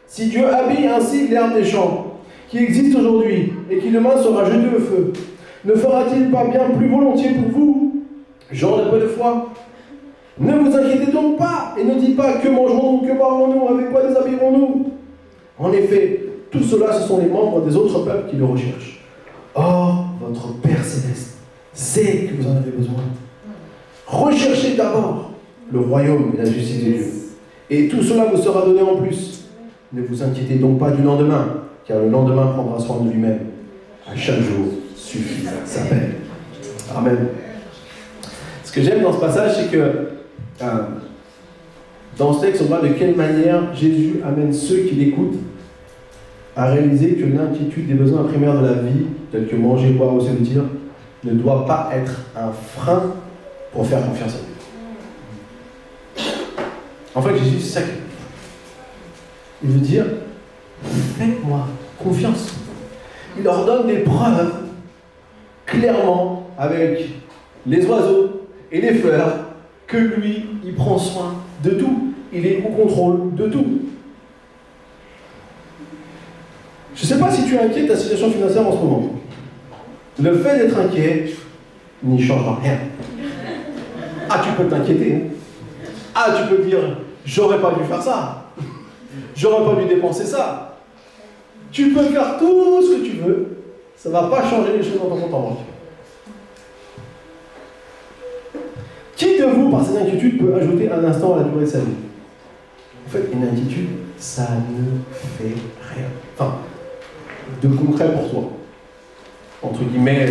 Si Dieu habille ainsi l'herbe des champs, qui existe aujourd'hui, et qui demain sera jetée au feu, ne fera-t-il pas bien plus volontiers pour vous, gens de peu de foi? Ne vous inquiétez donc pas, et ne dites pas que mangerons-nous, que boirons-nous, avec quoi déshabillerons-nous? En effet, tout cela, ce sont les membres des autres peuples qui le recherchent. Or, votre Père Céleste sait que vous en avez besoin. Recherchez d'abord le royaume et la justice de Dieu, et tout cela vous sera donné en plus. Ne vous inquiétez donc pas du lendemain, car le lendemain prendra soin de lui-même. À chaque jour suffit sa peine. Amen. Ce que j'aime dans ce passage, c'est que dans ce texte, on voit de quelle manière Jésus amène ceux qui l'écoutent à réaliser que l'inquiétude des besoins primaires de la vie, tels que manger, boire ou se vêtir, ne doit pas être un frein pour faire confiance à Dieu. En fait, Jésus, c'est ça qu'il il veut dire, faites-moi confiance. Il leur donne des preuves, clairement, avec les oiseaux et les fleurs, que lui, il prend soin de tout. Il est au contrôle de tout. Je ne sais pas si tu es inquiet de ta situation financière en ce moment. Le fait d'être inquiet n'y change rien. Ah, tu peux t'inquiéter. Hein. Ah, tu peux dire, j'aurais pas dû faire ça. J'aurais pas dû dépenser ça. Tu peux faire tout ce que tu veux. Ça ne va pas changer les choses dans ton compte en banque. Qui de vous, par ses inquiétudes, peut ajouter un instant à la durée de sa vie? En fait, une inquiétude, ça ne fait rien. Enfin, de concret pour toi. Entre guillemets,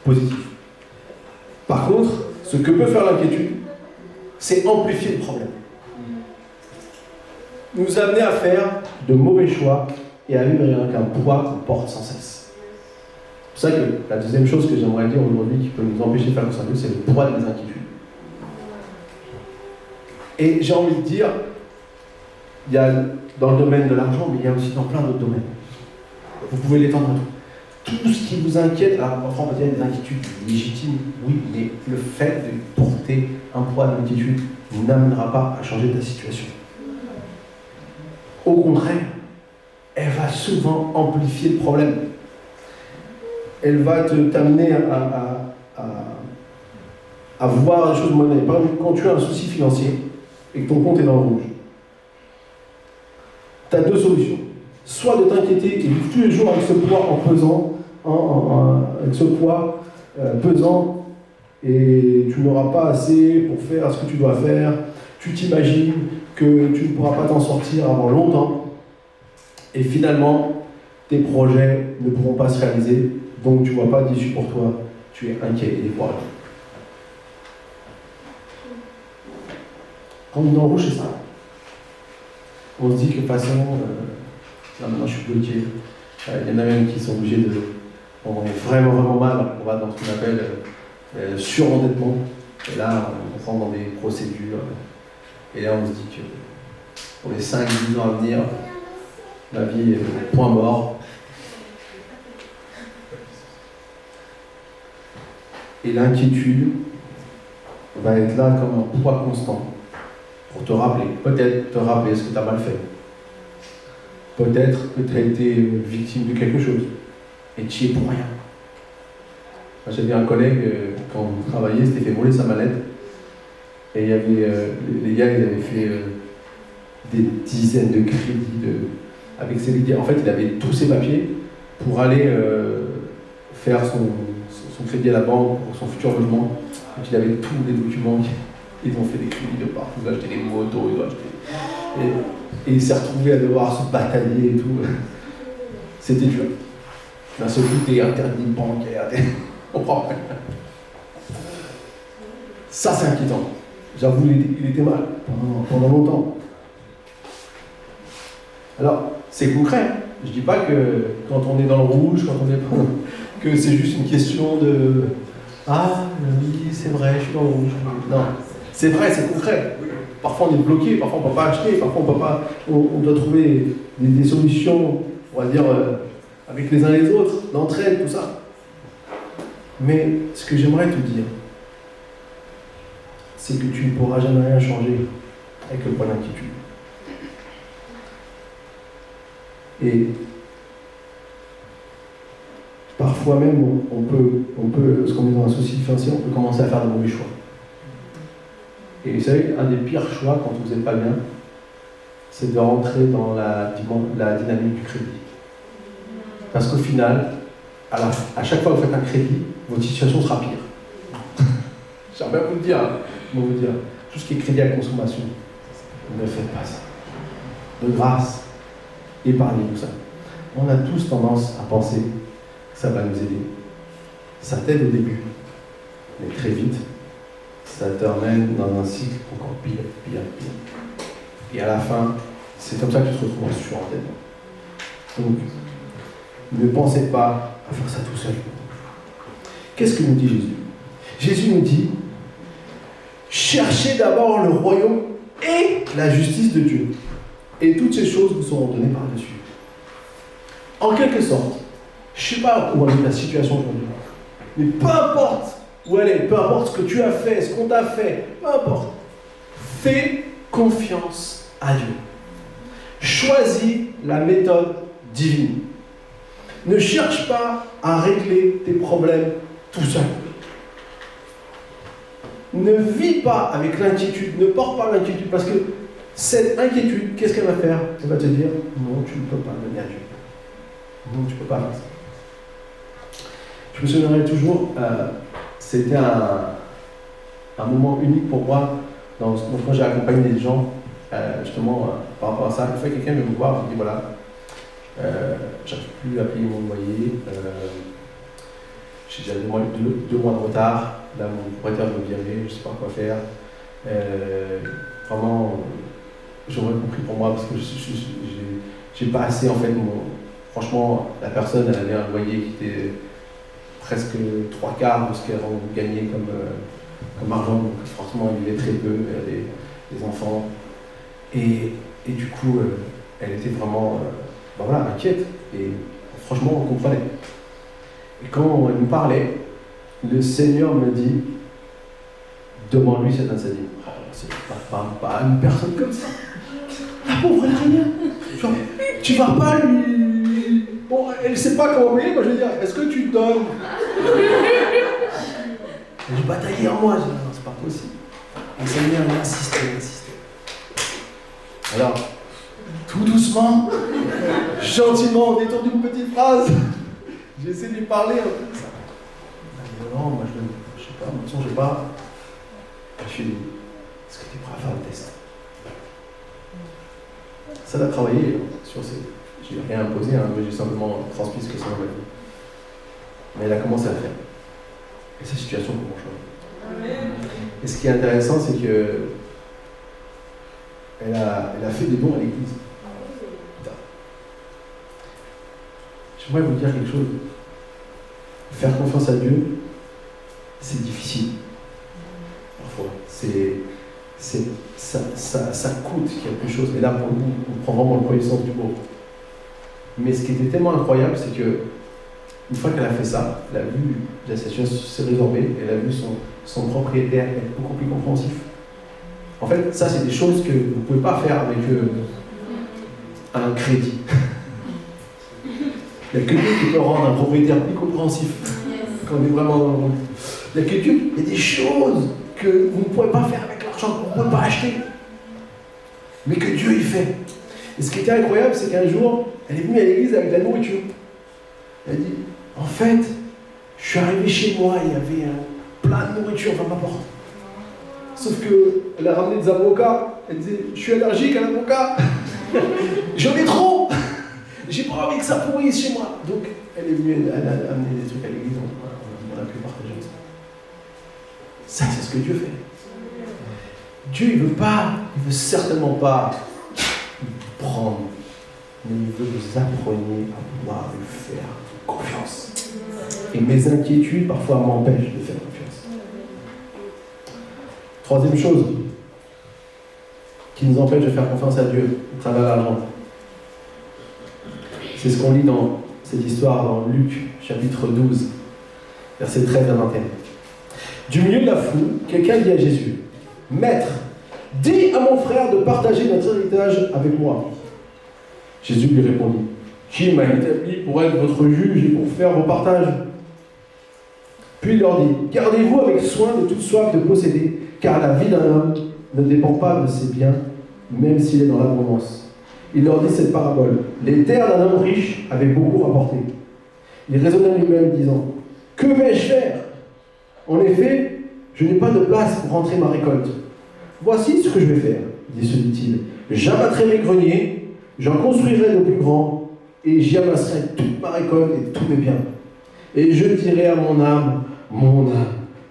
positif. Par contre, ce que peut faire l'inquiétude, c'est amplifier le problème. nous amener à faire de mauvais choix et à vivre avec un poids qu'on porte sans cesse. C'est pour ça que la deuxième chose que j'aimerais dire aujourd'hui qui peut nous empêcher de faire le Dieu, c'est le poids des inquiétudes. Et j'ai envie de dire, il y a dans le domaine de l'argent, mais il y a aussi dans plein d'autres domaines. Vous pouvez l'étendre à tout. Tout ce qui vous inquiète, alors parfois on va dire des inquiétudes légitimes, oui, mais le fait de porter un poids d'inquiétude n'amènera pas à changer ta situation. Au contraire, elle va souvent amplifier le problème. Elle va t'amener à voir les choses de monnaie. Par exemple, quand tu as un souci financier et que ton compte est dans le rouge, tu as deux solutions. Soit de t'inquiéter et vivre tous les jours avec ce poids en pesant, avec ce poids pesant, et tu n'auras pas assez pour faire ce que tu dois faire. Tu t'imagines que tu ne pourras pas t'en sortir avant longtemps, et finalement, tes projets ne pourront pas se réaliser, donc tu ne vois pas d'issue pour toi, tu es inquiet et découragé. Quand on est dans le rouge, c'est ça. On se dit que de toute façon, maintenant je suis bloqué. Il y en a même qui sont obligés de... On est vraiment mal, on va dans ce qu'on appelle surendettement. Et là, on rentre dans des procédures. Et là, on se dit que pour les 5-10 ans à venir, la vie est point mort. Et l'inquiétude va être là comme un poids constant pour te rappeler, peut-être te rappeler ce que tu as mal fait. Peut-être que tu as été victime de quelque chose et tu y es pour rien. J'avais un collègue, quand on travaillait, s'était fait voler sa mallette. Et il y avait, les gars, ils avaient fait des dizaines de crédits avec ses liquides. En fait, il avait tous ses papiers pour aller faire son crédit à la banque pour son futur logement. Donc il avait tous les documents. Ils ont fait des crédits de partout. Il a acheté des motos, il a acheté... Et il s'est retrouvé à devoir se batailler et tout. C'était dur. D'un seul coup, t'es interdit bancaire. On comprend pas. Ça, c'est inquiétant. J'avoue, il était mal pendant longtemps. Alors, c'est concret. Je dis pas que quand on est dans le rouge, quand on est pas, que c'est juste une question de ah oui, c'est vrai, je suis dans le rouge. Non, c'est vrai, c'est concret. Parfois on est bloqué, parfois on ne peut pas acheter, parfois on peut pas. On doit trouver des solutions, on va dire, avec les uns et les autres, l'entraide, tout ça. Mais ce que j'aimerais te dire, c'est que tu ne pourras jamais rien changer avec le point d'inquiétude. Et parfois même, on peut, parce qu'on est dans un souci financier, on peut commencer à faire de mauvais choix. Et vous savez, un des pires choix quand vous n'êtes pas bien, c'est de rentrer dans la dynamique du crédit. Parce qu'au final, à chaque fois que vous faites un crédit, votre situation sera pire. J'aimerais vous le dire, tout ce qui est crédit à consommation, ne faites pas ça. De grâce, épargnez tout ça. On a tous tendance à penser que ça va nous aider. Ça t'aide au début, mais très vite, ça te ramène dans un cycle encore pire. Et à la fin, c'est comme ça que tu te retrouves en surendettement. Donc, ne pensez pas à faire ça tout seul. Qu'est-ce que nous dit Jésus? Jésus nous dit, cherchez d'abord le royaume et la justice de Dieu. Et toutes ces choses vous seront données par-dessus. En quelque sorte, je ne sais pas où est la situation aujourd'hui, mais peu importe où elle est, peu importe ce que tu as fait, ce qu'on t'a fait, peu importe, fais confiance à Dieu. Choisis la méthode divine. Ne cherche pas à régler tes problèmes tout seul. Ne vis pas avec l'inquiétude, ne porte pas l'inquiétude, parce que cette inquiétude, qu'est-ce qu'elle va faire? Elle va te dire, non, tu ne peux pas donner à Dieu. Non, tu ne peux pas faire ça. Je me souviendrai toujours, c'était un moment unique pour moi, quand j'ai accompagné des gens, justement, par rapport à ça. Une fois, quelqu'un vient me voir, il me dit, voilà, j'arrive plus à payer mon loyer, j'ai déjà 2 mois de retard, là mon propriétaire veut me virer, je ne sais pas quoi faire. Vraiment, j'aurais compris pour moi, parce que j'ai pas assez, en fait, franchement, la personne, elle avait un loyer qui était presque 3/4 de ce qu'elle gagnait comme argent, donc forcément, elle vivait très peu, elle avait des enfants, et du coup, elle était vraiment, inquiète, et franchement, on comprenait. Et quand elle nous parlait, le Seigneur me dit, demande-lui cette sa vie. C'est pas une personne comme ça. La pauvre, elle n'a rien. Genre, tu vas pas lui. Bon, elle ne sait pas comment payer, moi je vais dire, est-ce que tu donnes? J'ai bataillé en moi, j'ai dit, non, c'est pas possible. Et le Seigneur, il insistait. Alors, tout doucement, gentiment, au détour d'une petite phrase, j'ai essayé de lui parler un peu de ça. Il m'a dit, non, moi je sais pas, de toute façon, j'ai pas. Je lui ai dit, est-ce que tu es prêt à faire le test? Ça l'a travaillé sur ces. Je lui ai rien imposé, mais j'ai simplement transmis ce que ça m'a dit. Mais elle a commencé à le faire. Et sa situation commence à changer. Et ce qui est intéressant, c'est que elle a fait des dons à l'église. J'aimerais vous dire quelque chose. Faire confiance à Dieu, c'est difficile. Parfois. Ça coûte quelque chose. Et là, pour nous, on prend vraiment le premier sens du mot. Mais ce qui était tellement incroyable, c'est que une fois qu'elle a fait ça, elle a vu la situation s'est résorbée, elle a vu son propriétaire être beaucoup plus compréhensif. En fait, ça, c'est des choses que vous ne pouvez pas faire avec un crédit. Il n'y a que Dieu qui peut rendre un propriétaire plus compréhensif. Quand on est vraiment dans le monde. Il y a que Dieu. Il y a des choses que vous ne pouvez pas faire avec l'argent, que vous ne pouvez pas acheter. Mais que Dieu y fait. Et ce qui était incroyable, c'est qu'un jour, elle est venue à l'église avec de la nourriture. Elle a dit, en fait, je suis arrivé chez moi, il y avait plein de nourriture dans ma porte. Sauf qu'elle a ramené des avocats. Elle disait, je suis allergique à l'avocat. J'en ai trop. J'ai pas envie que ça pourrisse chez moi. Donc, elle est venue, elle a amené des trucs à l'église, on a pu partager ça. Ça, c'est ce que Dieu fait. Dieu, il veut certainement pas prendre, mais il veut que vous appreniez à pouvoir lui faire confiance. Et mes inquiétudes, parfois, m'empêchent de faire confiance. Troisième chose qui nous empêche de faire confiance à Dieu à travers l'argent. C'est ce qu'on lit dans cette histoire dans Luc, chapitre 12, versets 13 à 21. Du milieu de la foule, quelqu'un dit à Jésus, « Maître, dis à mon frère de partager notre héritage avec moi. » Jésus lui répondit, « Qui m'a établi pour être votre juge et pour faire vos partages ?» Puis il leur dit, « Gardez-vous avec soin de toute soif de posséder, car la vie d'un homme ne dépend pas de ses biens, même s'il est dans l'abondance. » Il leur dit cette parabole. Les terres d'un homme riche avaient beaucoup rapporté. Il raisonna lui-même, disant, « Que vais-je faire? En effet, je n'ai pas de place pour rentrer ma récolte. Voici ce que je vais faire, se dit-il. J'abattrai mes greniers, j'en construirai de plus grands, et j'y amasserai toute ma récolte et tous mes biens. Et je dirai à mon âme,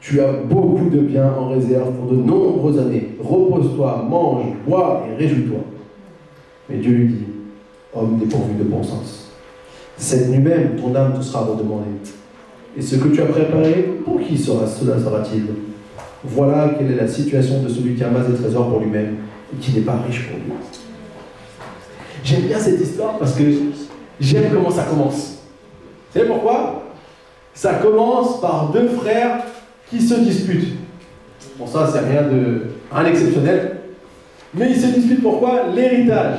tu as beaucoup de biens en réserve pour de nombreuses années. Repose-toi, mange, bois et réjouis-toi. Mais Dieu lui dit, homme dépourvu de bon sens, cette nuit même, ton âme te sera redemandée. Et ce que tu as préparé, pour qui cela sera-t-il? Voilà quelle est la situation de celui qui amasse des trésors pour lui-même et qui n'est pas riche pour lui. J'aime bien cette histoire parce que j'aime comment ça commence. Vous savez pourquoi? Ça commence par deux frères qui se disputent. Bon, ça, c'est rien d'exceptionnel. Mais ils se disputent pourquoi? L'héritage.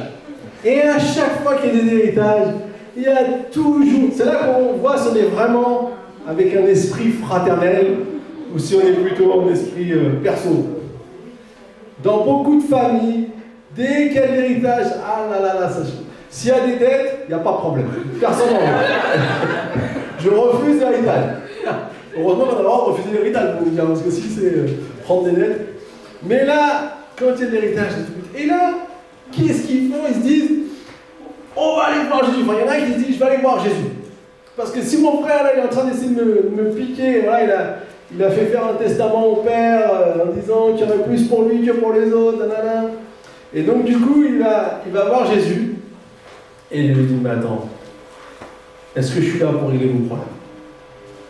Et à chaque fois qu'il y a des héritages, il y a toujours... C'est là qu'on voit si on est vraiment avec un esprit fraternel ou si on est plutôt en esprit perso. Dans beaucoup de familles, dès qu'il y a de l'héritage, ah là là là, ça... S'il y a des dettes, il n'y a pas de problème. Personne n'en veut. Je refuse l'héritage. Heureusement qu'on a le droit de refuser l'héritage, parce que si c'est prendre des dettes. Mais là, quand il y a de l'héritage, et là, qu'est-ce qu'ils font? Ils se disent, on va aller voir Jésus. Enfin, il y en a qui se disent, je vais aller voir Jésus. Parce que si mon frère là, il est en train d'essayer de me piquer, voilà, il a fait faire un testament au père en disant qu'il y en a plus pour lui que pour les autres, nanana. Et donc du coup, il va voir Jésus et il lui dit, mais attends, est-ce que je suis là pour régler vos problèmes?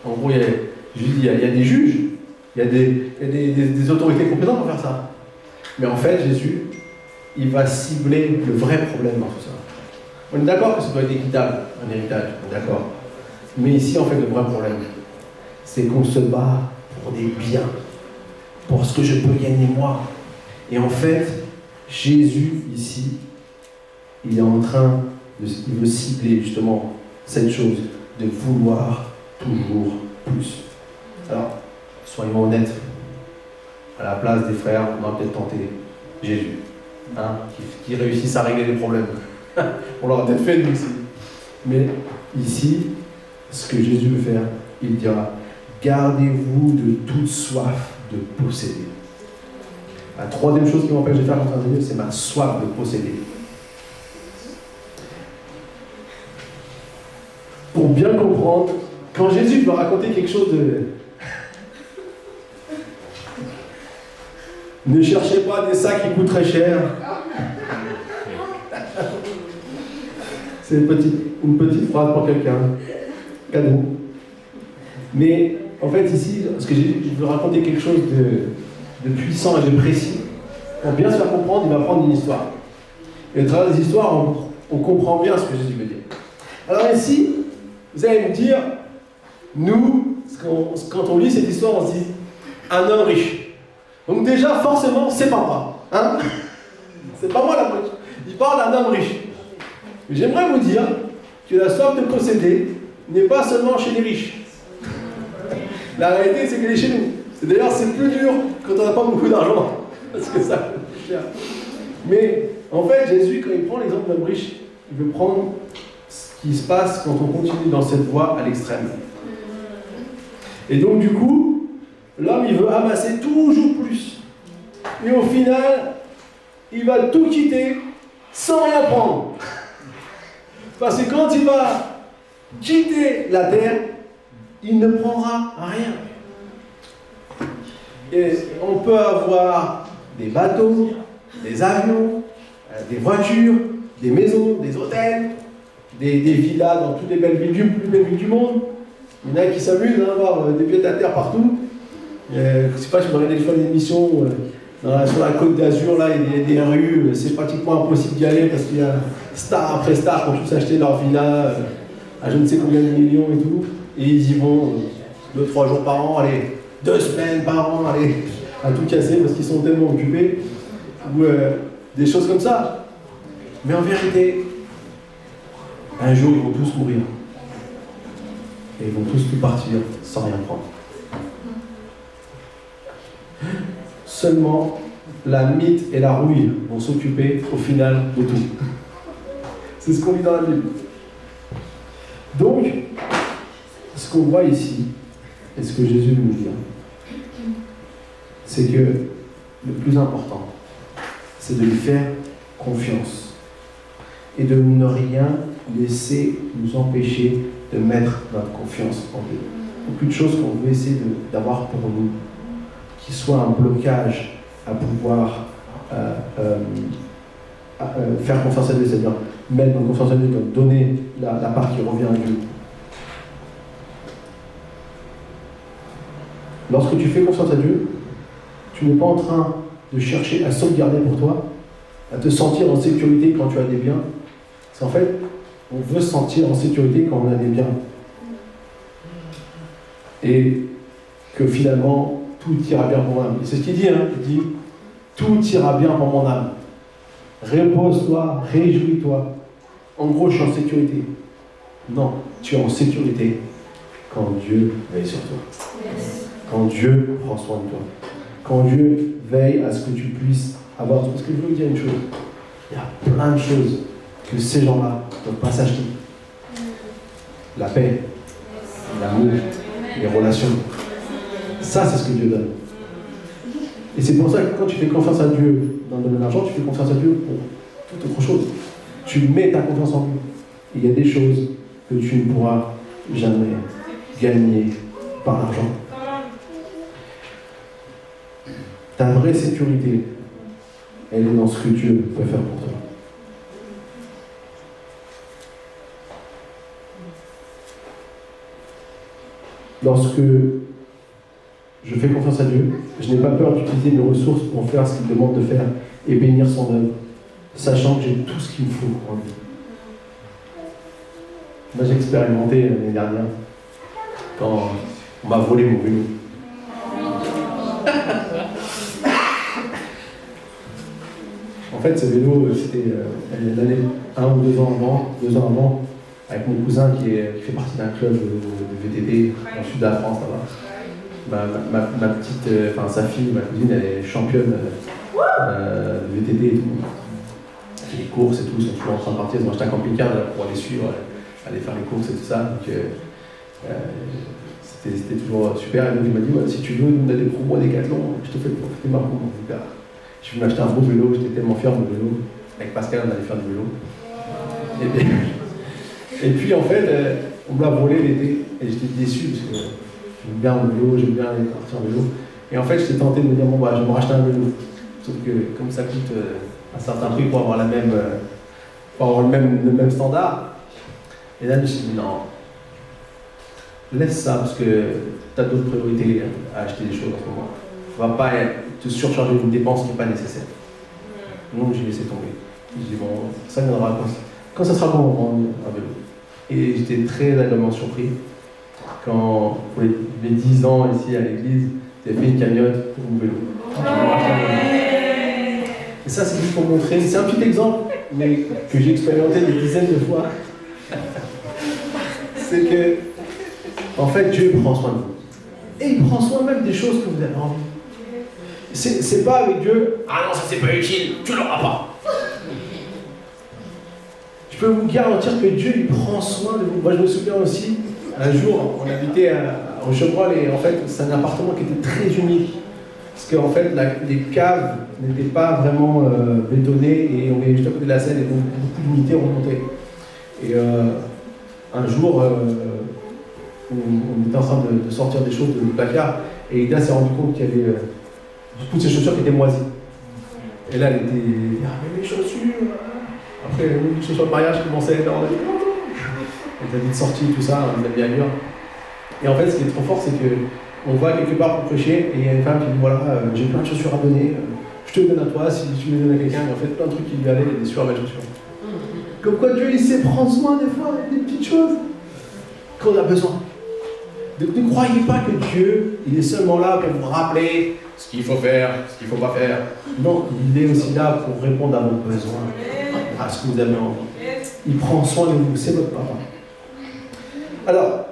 En gros, il y a des juges, il y a des autorités compétentes pour faire ça. Mais en fait, Jésus, il va cibler le vrai problème dans tout ça. On est d'accord que ça doit être équitable, un héritage, on est d'accord. Mais ici, en fait, le vrai problème, c'est qu'on se bat pour des biens, pour ce que je peux gagner moi. Et en fait, Jésus, ici, il est en train il veut cibler justement cette chose de vouloir toujours plus. Alors, soyons honnêtes, à la place des frères, on va peut-être tenter Jésus, qui réussissent à régler les problèmes. On l'aura peut-être fait nous aussi. Mais ici, ce que Jésus veut faire, il dira, gardez-vous de toute soif de posséder. La troisième chose qui m'empêche de faire comme ça, c'est ma soif de posséder. Pour bien comprendre, quand Jésus veut raconter quelque chose de... Ne cherchez pas des sacs qui coûtent très cher. C'est une petite phrase pour quelqu'un. Cadeau. Mais en fait ici, parce que je veux raconter quelque chose de puissant et de précis. Pour bien se faire comprendre, il va prendre une histoire. Et à travers les histoires, on comprend bien ce que Jésus veut dire. Alors ici, vous allez me dire, nous, quand on lit cette histoire, on se dit, un homme riche. Donc déjà, forcément, c'est pas moi. Hein? C'est pas moi la moitié. Il parle d'un homme riche. Mais j'aimerais vous dire que la soif de posséder n'est pas seulement chez les riches. La réalité, c'est qu'elle est chez nous. D'ailleurs, c'est plus dur quand on n'a pas beaucoup d'argent. Parce que ça coûte cher. Mais en fait, Jésus, quand il prend l'exemple d'un homme riche, il veut prendre ce qui se passe quand on continue dans cette voie à l'extrême. Et donc, du coup, l'homme, il veut amasser toujours plus. Et au final, il va tout quitter sans rien prendre. Parce que quand il va quitter la terre, il ne prendra rien. Et on peut avoir des bateaux, des avions, des voitures, des maisons, des hôtels, des villas dans toutes les plus belles villes du monde. Il y en a qui s'amusent à avoir des pieds à terre partout. Je ne sais pas si vous regardez des fois une émission sur la côte d'Azur, là, il y a des rues, c'est pratiquement impossible d'y aller parce qu'il y a star après star qui ont tous acheté leur villa à je ne sais combien de millions et tout. Et ils y vont 2-3 jours par an, allez, 2 semaines par an, allez, à tout casser parce qu'ils sont tellement occupés. Ou des choses comme ça. Mais en vérité, un jour, ils vont tous mourir. Et ils vont tous tout partir sans rien prendre. Seulement, la mythe et la rouille vont s'occuper au final de tout. C'est ce qu'on lit dans la Bible. Donc, ce qu'on voit ici, et ce que Jésus veut nous dire, c'est que le plus important, c'est de lui faire confiance et de ne rien laisser nous empêcher de mettre notre confiance en Dieu. Aucune chose qu'on veut essayer d'avoir pour nous qui soit un blocage à pouvoir faire confiance à Dieu, c'est-à-dire mettre notre confiance à Dieu, comme donner la part qui revient à Dieu. Lorsque tu fais confiance à Dieu, tu n'es pas en train de chercher à sauvegarder pour toi, à te sentir en sécurité quand tu as des biens. C'est en fait, on veut se sentir en sécurité quand on a des biens. Et que finalement, tout ira bien pour mon âme. Et c'est ce qu'il dit, hein. Il dit, tout ira bien pour mon âme. Repose-toi, réjouis-toi. En gros, je suis en sécurité. Non, tu es en sécurité quand Dieu veille sur toi. Yes. Quand Dieu prend soin de toi. Quand Dieu veille à ce que tu puisses avoir. Parce que je veux vous dire une chose. Il y a plein de choses que ces gens-là ne peuvent pas s'acheter. La paix, l'amour, les relations. Ça, c'est ce que Dieu donne. Et c'est pour ça que quand tu fais confiance à Dieu dans le domaine de l'argent, tu fais confiance à Dieu pour toute autre chose. Tu mets ta confiance en lui. Et il y a des choses que tu ne pourras jamais gagner par l'argent. Ta vraie sécurité, elle est dans ce que Dieu peut faire pour toi. Lorsque je fais confiance à Dieu, je n'ai pas peur d'utiliser mes ressources pour faire ce qu'il demande de faire et bénir son œuvre, sachant que j'ai tout ce qu'il me faut en lui. Moi, j'ai expérimenté l'année dernière quand on m'a volé mon vélo. En fait, ce vélo, c'était l'année 1 ou 2 ans avant, avec mon cousin qui fait partie d'un club de VTT dans le sud de la France, là-bas. Ma petite, sa fille, ma cousine, elle est championne de VTT et tout. Elle fait les courses et tout, ils sont toujours en train de partir, ils ont acheté un camping-car pour aller suivre, aller faire les courses et tout ça. Donc, c'était toujours super. Et donc, il m'a dit, ouais, si tu veux, nous, on a des promos à Décathlon, je te fais profiter de ma promo. Je vais m'acheter un beau vélo, j'étais tellement fier de mon vélo. Avec Pascal, on allait faire du vélo. Et puis en fait, on me l'a volé l'été. Et j'étais déçu parce que j'aime bien mon vélo, j'aime bien aller partir en vélo. Et en fait, j'étais tenté de me dire, bon, je vais me racheter un vélo. Sauf que comme ça coûte un certain prix pour avoir le même standard. Et là, je me suis dit, non, laisse ça parce que tu as d'autres priorités à acheter des choses en ce moment. On ne va pas te surcharger d'une dépense qui n'est pas nécessaire. Donc j'ai laissé tomber. J'ai dit, bon, ça viendra quand ça sera bon, on prend un vélo. Et j'étais très agréablement surpris quand, pour les 10 ans ici à l'église, j'ai fait une cagnotte pour mon vélo. Et ça, c'est juste pour montrer, c'est un petit exemple, mais que j'ai expérimenté des dizaines de fois. C'est que, en fait, Dieu prend soin de vous. Et il prend soin même des choses que vous avez envie. C'est pas avec Dieu, ah non, ça c'est pas utile, tu l'auras pas. Je peux vous garantir que Dieu, il prend soin de vous. Moi, je me souviens aussi, un jour, on habitait à Rochebrol et en fait, c'est un appartement qui était très humide. Parce qu'en fait, les caves n'étaient pas vraiment bétonnées et on est juste à côté de la Seine et donc beaucoup d'humidité remontait. Et un jour, on était en train de sortir des choses du placard et Ida s'est rendu compte qu'il y avait toutes ses chaussures qui étaient moisies. Et là, elle était, ah mais mes chaussures. Après, les chaussures de mariage commençaient à être en elle était vite sortie, tout ça, on les a mis ailleurs. Et en fait, ce qui est trop fort, c'est qu'on va quelque part pour prêcher et il y a une femme qui dit, voilà, j'ai plein de chaussures à donner, je te les donne à toi, si tu les donnes à quelqu'un, et en fait, plein de trucs qui lui allaient, des super belles chaussures. Comme quoi Dieu, il sait prendre soin des fois, des petites choses qu'on a besoin. Donc ne croyez pas que Dieu, il est seulement là pour vous rappeler ce qu'il faut faire, ce qu'il ne faut pas faire. Non, il est aussi là pour répondre à vos besoins, à ce que vous avez envie. Il prend soin de vous, c'est votre papa. Alors,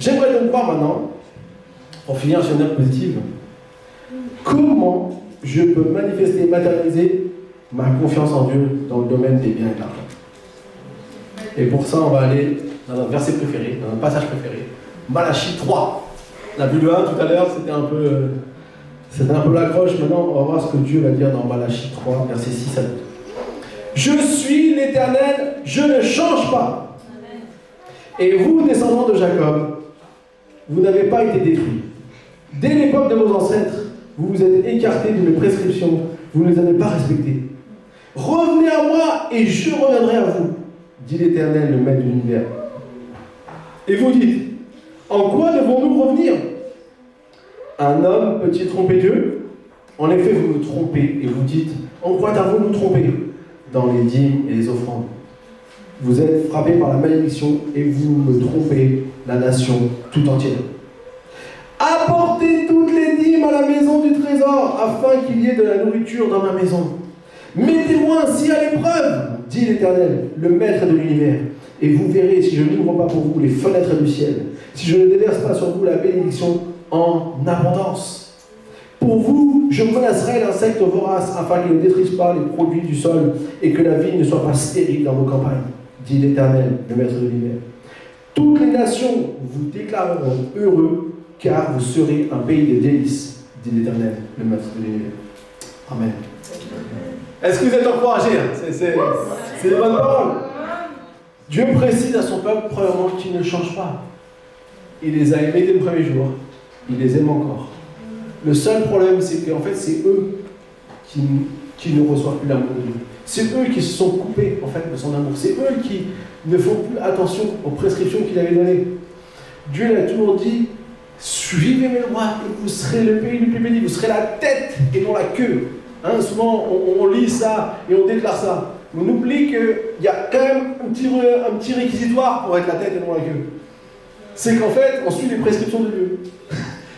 j'aimerais donc voir maintenant, pour finir sur une note positive, comment je peux manifester et matérialiser ma confiance en Dieu dans le domaine des biens et de l'argent. Et pour ça, on va aller dans notre verset préféré, dans notre passage préféré, Malachie 3. On a vu le 1 tout à l'heure, c'était un peu l'accroche. Maintenant, on va voir ce que Dieu va dire dans Malachie 3, verset 6 à 12. Je suis l'Éternel, je ne change pas. Et vous, descendants de Jacob, vous n'avez pas été détruits. Dès l'époque de vos ancêtres, vous vous êtes écartés de mes prescriptions, vous ne les avez pas respectées. Revenez à moi et je reviendrai à vous, dit l'Éternel, le Maître de l'univers. Et vous dites, en quoi devons-nous revenir? Un homme peut-il tromper Dieu? En effet, vous me trompez et vous dites, en quoi avons-nous trompé? Dans les dîmes et les offrandes. Vous êtes frappés par la malédiction et vous me trompez, la nation tout entière. Apportez toutes les dîmes à la maison du trésor, afin qu'il y ait de la nourriture dans ma maison. Mettez-moi ainsi à l'épreuve, dit l'Éternel, le Maître de l'univers, et vous verrez si je n'ouvre pas pour vous les fenêtres du ciel, si je ne déverse pas sur vous la bénédiction en abondance. Pour vous, je menacerai l'insecte vorace, afin qu'il ne détruise pas les produits du sol, et que la vie ne soit pas stérile dans vos campagnes, dit l'Éternel, le Maître de l'univers. Toutes les nations vous déclareront heureux, car vous serez un pays de délices, dit l'Éternel, le Maître de l'univers. Amen. Est-ce que vous êtes encouragés? C'est des bonnes paroles. Dieu précise à son peuple, premièrement, qu'il ne change pas. Il les a aimés dès le premier jour. Il les aime encore. Le seul problème, c'est qu'en fait, c'est eux qui qui ne reçoivent plus l'amour de Dieu. C'est eux qui se sont coupés en fait de son amour. C'est eux qui ne font plus attention aux prescriptions qu'il avait données. Dieu l'a toujours dit, suivez mes lois et vous serez le pays le plus béni. Vous serez la tête et non la queue. Hein, souvent on lit ça et on déclare ça. Mais on oublie qu'il y a quand même un petit réquisitoire pour être la tête et non la queue. C'est qu'en fait, on suit les prescriptions de Dieu.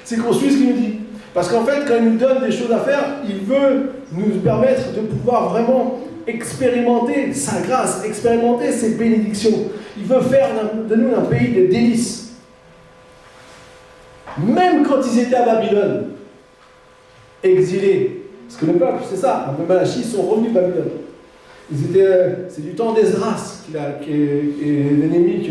C'est qu'on suit ce qu'il nous dit. Parce qu'en fait, quand il nous donne des choses à faire, il veut nous permettre de pouvoir vraiment expérimenter sa grâce, expérimenter ses bénédictions. Il veut faire de nous un pays de délices. Même quand ils étaient à Babylone, exilés, parce que le peuple, c'est ça, un peu Malachie, ils sont revenus de Babylone. C'est du temps d'Esdras et d'Néhémie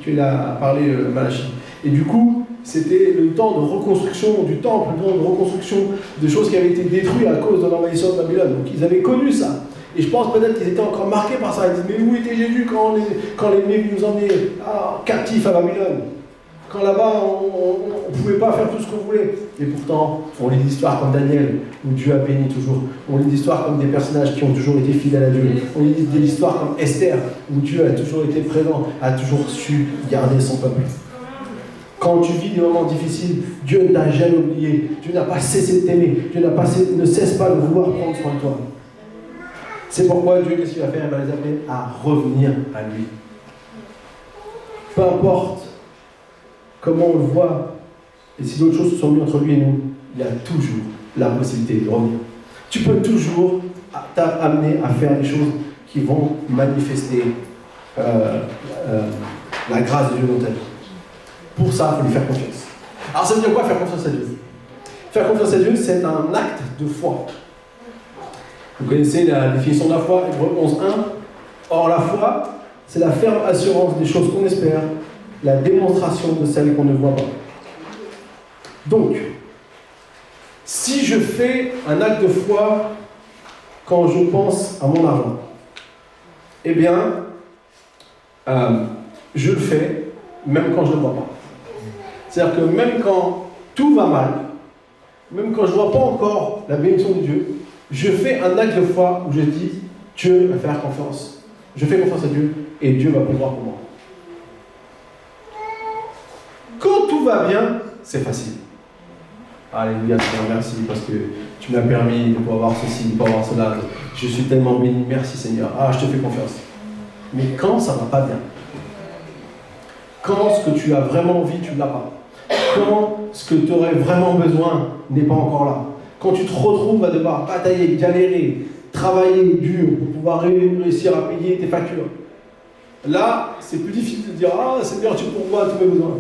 qu'il a parlé Malachie. Et du coup, c'était le temps de reconstruction du temple, le temps de reconstruction de choses qui avaient été détruites à cause de l'envahisseur de Babylone. Donc ils avaient connu ça. Et je pense peut-être qu'ils étaient encore marqués par ça. Ils disent, mais où était Jésus quand l'ennemi nous emmenait captifs à Babylone? Quand là-bas, on ne pouvait pas faire tout ce qu'on voulait. Et pourtant, on lit des histoires comme Daniel, où Dieu a béni toujours. On lit des histoires comme des personnages qui ont toujours été fidèles à Dieu. On lit des histoires comme Esther, où Dieu a toujours été présent, a toujours su garder son peuple. Quand tu vis des moments difficiles, Dieu ne t'a jamais oublié. Dieu n'a pas cessé de t'aimer. Dieu ne cesse pas de vouloir prendre soin de toi. C'est pourquoi Dieu, qu'est-ce qu'il va faire? Il va les appeler à revenir à lui. Peu importe comment on le voit, et si d'autres choses se sont mises entre lui et nous, il y a toujours la possibilité de revenir. Tu peux toujours t'amener à faire des choses qui vont manifester la grâce de Dieu dans ta vie. Pour ça, il faut lui faire confiance. Alors ça veut dire quoi faire confiance à Dieu? Faire confiance à Dieu, c'est un acte de foi. Vous connaissez la définition de la foi, Hébreux 11.1. Or la foi, c'est la ferme assurance des choses qu'on espère, la démonstration de celles qu'on ne voit pas. Donc, si je fais un acte de foi quand je pense à mon argent, eh bien, je le fais même quand je ne le vois pas. C'est-à-dire que même quand tout va mal, même quand je ne vois pas encore la bénédiction de Dieu, je fais un acte de foi où je dis, Dieu va faire confiance. Je fais confiance à Dieu et Dieu va pouvoir pour moi. Quand tout va bien, c'est facile. Alléluia, Seigneur, merci parce que tu m'as permis de pouvoir avoir ceci, de pouvoir avoir cela. Je suis tellement béni, merci Seigneur. Ah, je te fais confiance. Mais quand ça ne va pas bien, quand ce que tu as vraiment envie, tu ne l'as pas, quand ce que tu aurais vraiment besoin n'est pas encore là, quand tu te retrouves à devoir batailler, galérer, travailler dur pour pouvoir réussir à payer tes factures, là, c'est plus difficile de dire « Ah, Seigneur, tu pourvois tous mes besoins ».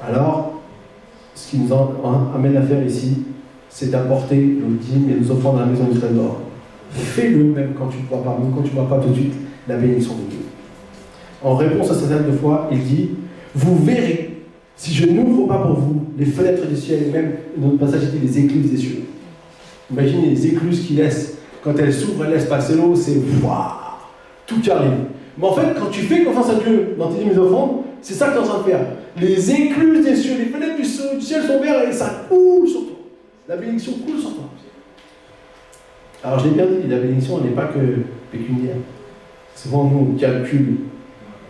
Alors, ce qui nous amène à faire ici, c'est d'apporter nos dîmes et nos offrandes à la maison du trésor. Fais-le même quand tu ne vois pas, même quand tu ne vois pas tout de suite la bénédiction de Dieu. En réponse à cet acte de foi, il dit « Vous verrez, si je n'ouvre pas pour vous les fenêtres du ciel, et même, dans notre passage, il dit les écluses des cieux. » Imaginez les écluses qui laissent, quand elles s'ouvrent, elles laissent passer l'eau, c'est waouh, tout qui arrive. Mais en fait, quand tu fais confiance à Dieu dans tes dîmes et offrandes, c'est ça que tu es en train de faire. Les écluses des cieux, les fenêtres du ciel sont ouvertes et ça coule sur toi. La bénédiction coule sur toi. Alors je l'ai bien dit, la bénédiction, elle n'est pas que pécuniaire. Souvent, nous, on calcule.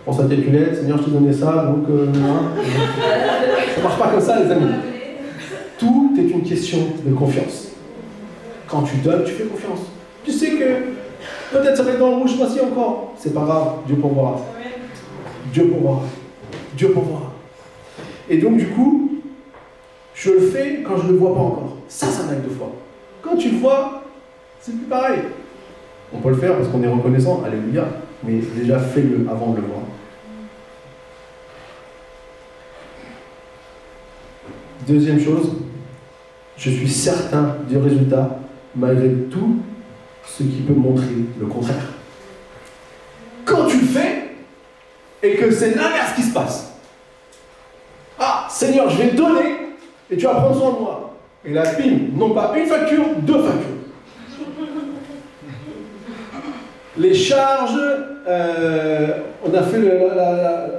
On pense à calculer, Seigneur, je te donnais ça, donc ça ne marche pas comme ça, les amis. Tout est une question de confiance. Quand tu donnes, tu fais confiance. Tu sais que peut-être ça va être dans le rouge, pas si encore. C'est pas grave, Dieu pourvoira. Dieu pourvoira. Dieu pourvoira. Et donc, du coup, je le fais quand je ne le vois pas encore. Ça, c'est un acte de foi. Quand tu le vois, c'est plus pareil. On peut le faire parce qu'on est reconnaissant, alléluia, mais déjà fais-le avant de le voir. Deuxième chose, je suis certain du résultat malgré tout ce qui peut montrer le contraire. Quand tu le fais et que c'est l'inverse qui se passe. Ah, Seigneur, je vais te donner et tu vas prendre soin de moi. Et là, bim, non pas une facture, deux factures. Les charges, on a fait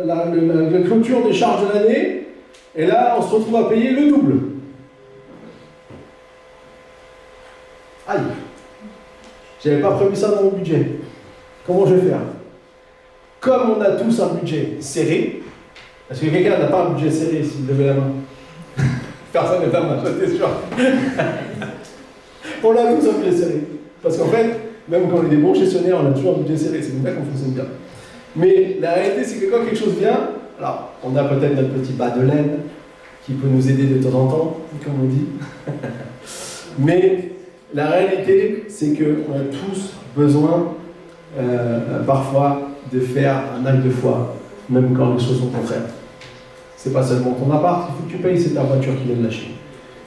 la clôture des charges de l'année, et là, on se retrouve à payer le double. J'avais pas prévu ça dans mon budget. Comment je vais faire? Comme on a tous un budget serré, est-ce que quelqu'un n'a pas un budget serré ici? Levez la main. Personne n'est la main, j'étais sûr. On a tous un budget serré. Parce qu'en fait, même quand on est des bons gestionnaires, on a toujours un budget serré. C'est comme ça qu'on fonctionne bien. Mais la réalité, c'est que quand quelque chose vient, alors on a peut-être notre petit bas de laine qui peut nous aider de temps en temps, comme on dit. Mais la réalité, c'est qu'on a tous besoin parfois de faire un acte de foi, même quand les choses sont contraires. C'est pas seulement ton appart, il faut que tu payes, c'est ta voiture qui vient de lâcher.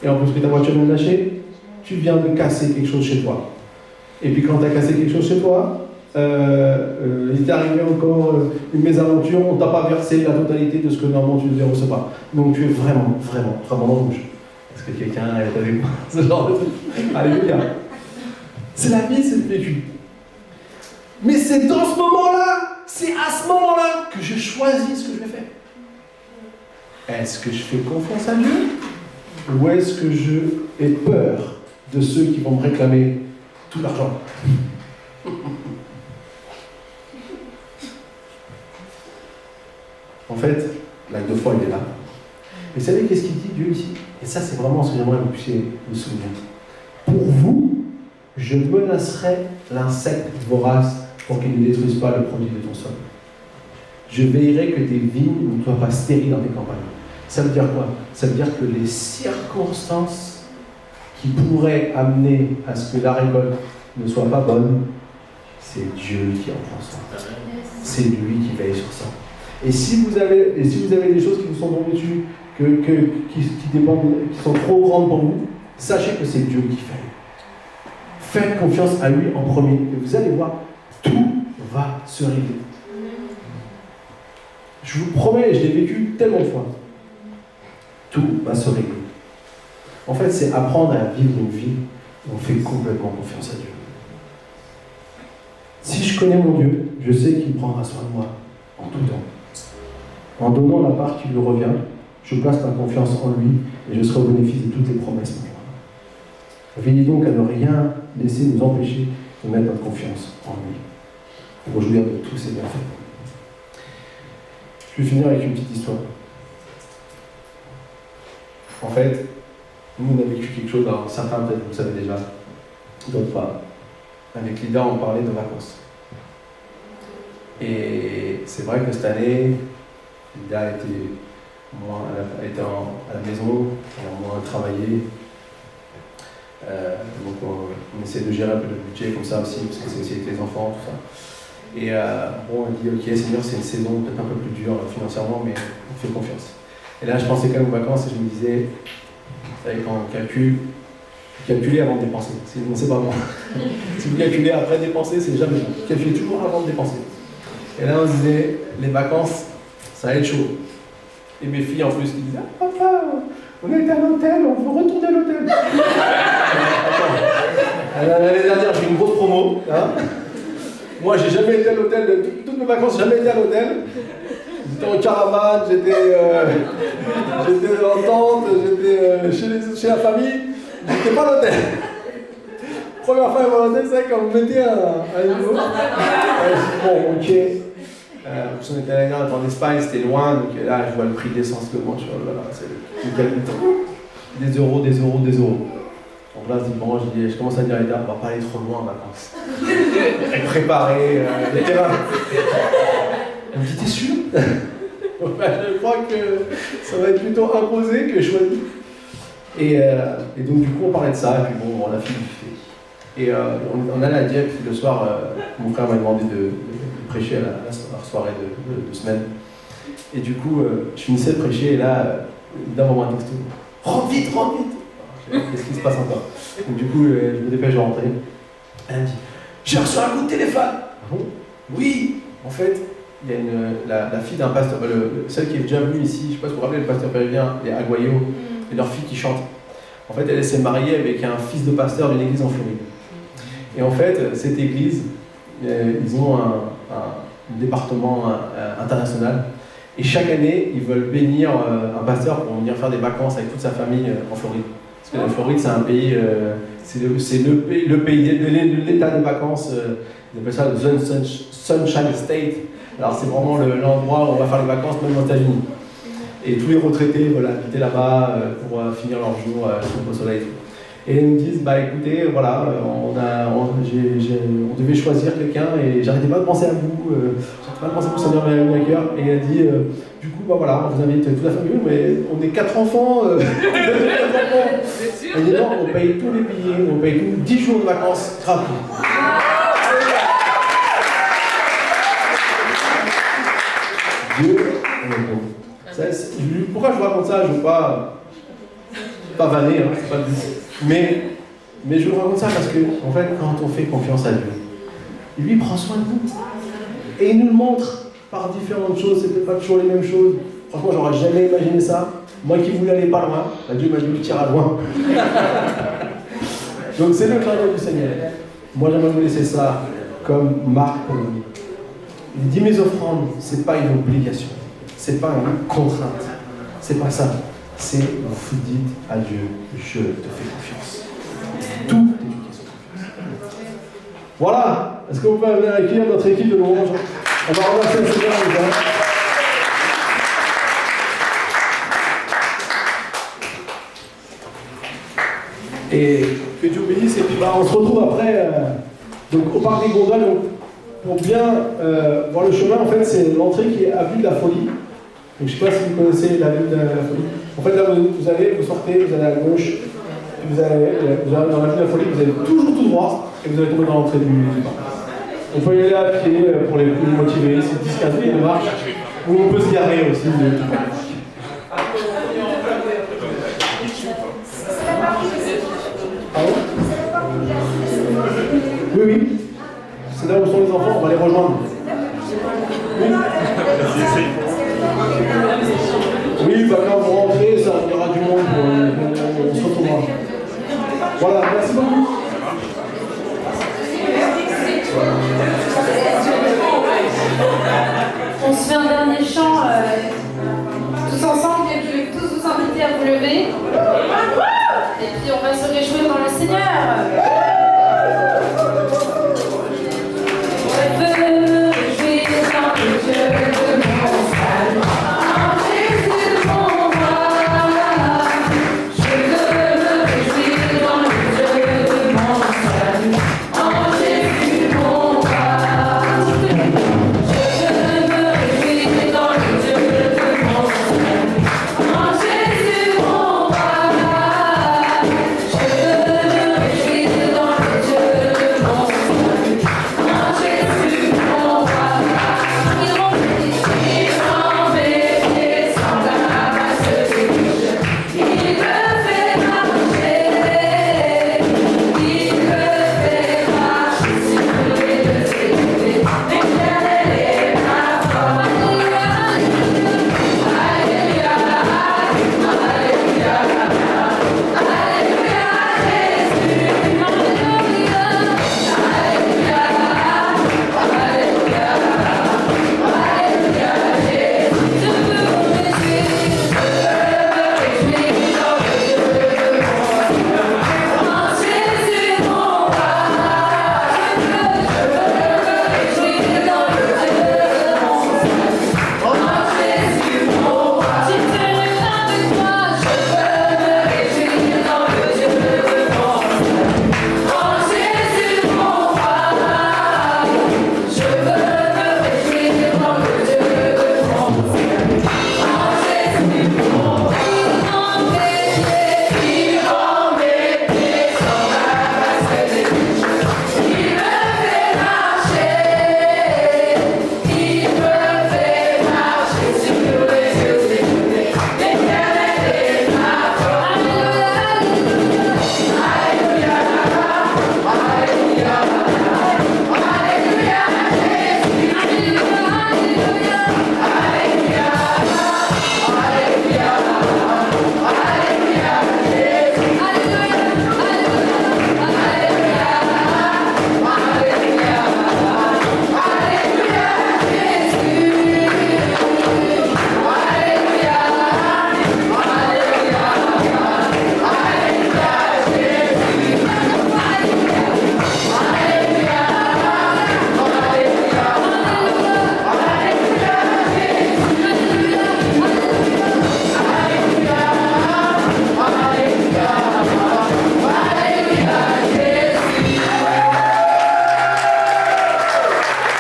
Et en plus que ta voiture vient de lâcher, tu viens de casser quelque chose chez toi. Et puis quand tu as cassé quelque chose chez toi, il t'est arrivé encore une mésaventure, on ne t'a pas versé la totalité de ce que normalement tu devais recevoir. Donc tu es vraiment dans le rouge. Est-ce que quelqu'un est avec moi? Ce genre de truc. Alléluia. C'est la vie, c'est le vécu. Mais c'est dans ce moment-là, c'est à ce moment-là que je choisis ce que je vais faire. Est-ce que je fais confiance à Dieu? Ou est-ce que je ai peur de ceux qui vont me réclamer tout l'argent? En fait, l'acte de foi, il est là. Mais vous savez qu'est-ce qu'il dit Dieu ici? Et ça, c'est vraiment ce que j'aimerais que vous puissiez vous souvenir. Pour vous, je menacerai l'insecte vorace pour qu'il ne détruise pas le produit de ton sol. Je veillerai que tes vignes ne soient pas stériles dans tes campagnes. Ça veut dire quoi? Ça veut dire que les circonstances qui pourraient amener à ce que la récolte ne soit pas bonne, c'est Dieu qui en prend soin. C'est lui qui veille sur ça. Et si vous avez des choses qui vous sont tombées dessus, qui dépendent, qui sont trop grandes pour vous, sachez que c'est Dieu qui fait. Faites confiance à lui en premier. Et vous allez voir, tout va se régler. Je vous promets, je l'ai vécu tellement de fois. Tout va se régler. En fait, c'est apprendre à vivre une vie où on fait complètement confiance à Dieu. Si je connais mon Dieu, je sais qu'il prendra soin de moi en tout temps. En donnant la part qui lui revient, je place ma confiance en lui et je serai au bénéfice de toutes les promesses pour moi. Veillez donc à ne rien laisser nous empêcher de mettre notre confiance en lui, pour jouir de tous ses bienfaits. Je vais finir avec une petite histoire. En fait, nous on a vécu quelque chose, alors certains peut-être vous le savez déjà, d'autres pas. Avec Lida, on parlait de vacances. Et c'est vrai que cette année, Lida était à la maison, elle a moins travaillé. Donc on essaie de gérer un peu le budget comme ça aussi, parce que c'est aussi avec les enfants, tout ça. Et bon, on dit, ok Seigneur, c'est une saison peut-être un peu plus dure financièrement, mais on fait confiance. Et là, je pensais quand même aux vacances et je me disais, vous savez, quand on calculez avant de dépenser. Sinon, c'est pas bon. Si vous calculez après dépenser, c'est jamais bon. Calculez toujours avant de dépenser. Et là, on se disait, les vacances, ça va être chaud. Et mes filles en plus, qui disaient, ah, papa, on a été à l'hôtel, on veut retourner à l'hôtel. Attends. L'année dernière, j'ai eu une grosse promo. Hein. Moi, j'ai jamais été à l'hôtel, toutes mes vacances, j'ai jamais été à l'hôtel. J'étais en caravane, j'étais en tente, j'étais chez la famille, j'étais pas à l'hôtel. Première fois à l'hôtel, c'est vrai quand vous mettez un niveau. Bon, ok. On était l'année dernière en Espagne, c'était loin, donc là je vois le prix de l'essence que moi, je suis là, c'est des euros. Donc là, je commence à dire à Lida, on va pas aller trop loin en vacances. Et préparer le terrain. Elle me dit, t'es sûr? Je crois que ça va être plutôt imposé que choisi. Et donc du coup, on parlait de ça, et puis bon, on a fini. Et on allait à Dieppe, le soir, mon frère m'a demandé de prêcher à la soirée de semaine. Et du coup, je finissais de prêcher, et là, Lida m'envoie un texto. Rentre vite! Qu'est-ce qui se passe encore? Donc du coup, je me dépêche de rentrer. Elle me dit, j'ai reçu un coup de téléphone! Ah bon? Oui! En fait, il y a la fille d'un pasteur, celle qui est déjà venue ici, je ne sais pas si vous vous rappelez, le pasteur péruvien, les Aguayo, et leur fille qui chante. En fait, elle s'est mariée avec un fils de pasteur d'une église en Floride. Et en fait, cette église, ils ont un département international. Et chaque année, ils veulent bénir un pasteur pour venir faire des vacances avec toute sa famille en Floride. Parce que la Floride, c'est un pays, c'est le pays de l'état des vacances, on appelle ça le Sunshine State. Alors c'est vraiment l'endroit où on va faire les vacances, même aux États-Unis. Et tous les retraités veulent habiter là-bas pour finir leur jour sous le soleil. Et ils me disent, bah écoutez, voilà, on devait choisir quelqu'un et j'arrêtais pas de penser à vous, j'arrêtais pas de penser à vous, ça m'a mis à cœur. Et il a dit, du coup, bah voilà, on vous invite toute la famille, mais on est 4 enfants, on est 4 enfants. Et dit, non, on paye tous les billets, on paye tous 10 jours de vacances gratuits. Dieu est bon. Pourquoi je vous raconte ça? Je ne veux pas vanner, hein, c'est pas le but. Mais je vous raconte ça parce que, en fait, quand on fait confiance à Dieu, lui prend soin de nous. Et il nous le montre par différentes choses, c'est peut-être pas toujours les mêmes choses. Franchement, j'aurais jamais imaginé ça. Moi qui voulais aller pas loin, Dieu m'a dit le tire à loin. Donc c'est le clin d'œil du Seigneur. Moi j'aimerais vous laisser ça comme marque pour nous. Il dit mes offrandes, c'est pas une obligation, c'est pas une contrainte, c'est pas ça. C'est vous dites à Dieu, je te fais confiance. Tout est une question de confiance. Voilà. Est-ce que vous pouvez venir accueillir notre équipe de louange? On va remercier le Seigneur. Et que Dieu bénisse. Et puis on se retrouve après donc, au parc des Gondoles. Donc, pour bien voir le chemin, en fait, c'est l'entrée qui est avenue de la Folie. Donc, je ne sais pas si vous connaissez l'avenue de la Folie. En fait, là, vous sortez, vous allez à gauche, vous allez dans l'avenue de la Folie, vous allez toujours tout droit, et vous allez tomber dans l'entrée du parc. On peut y aller à pied pour les plus motivés, c'est 10-15 minutes de marche, ou on peut se garer aussi. Ah bon? Oui, oui. C'est là où sont les enfants, on va les rejoindre. Oui, oui, bah quand vous rentrez, il y aura du monde, on se retrouvera. Voilà, merci beaucoup. On se fait un dernier chant tous ensemble, et je vais tous vous inviter à vous lever. Et puis on va se réjouir dans le Seigneur.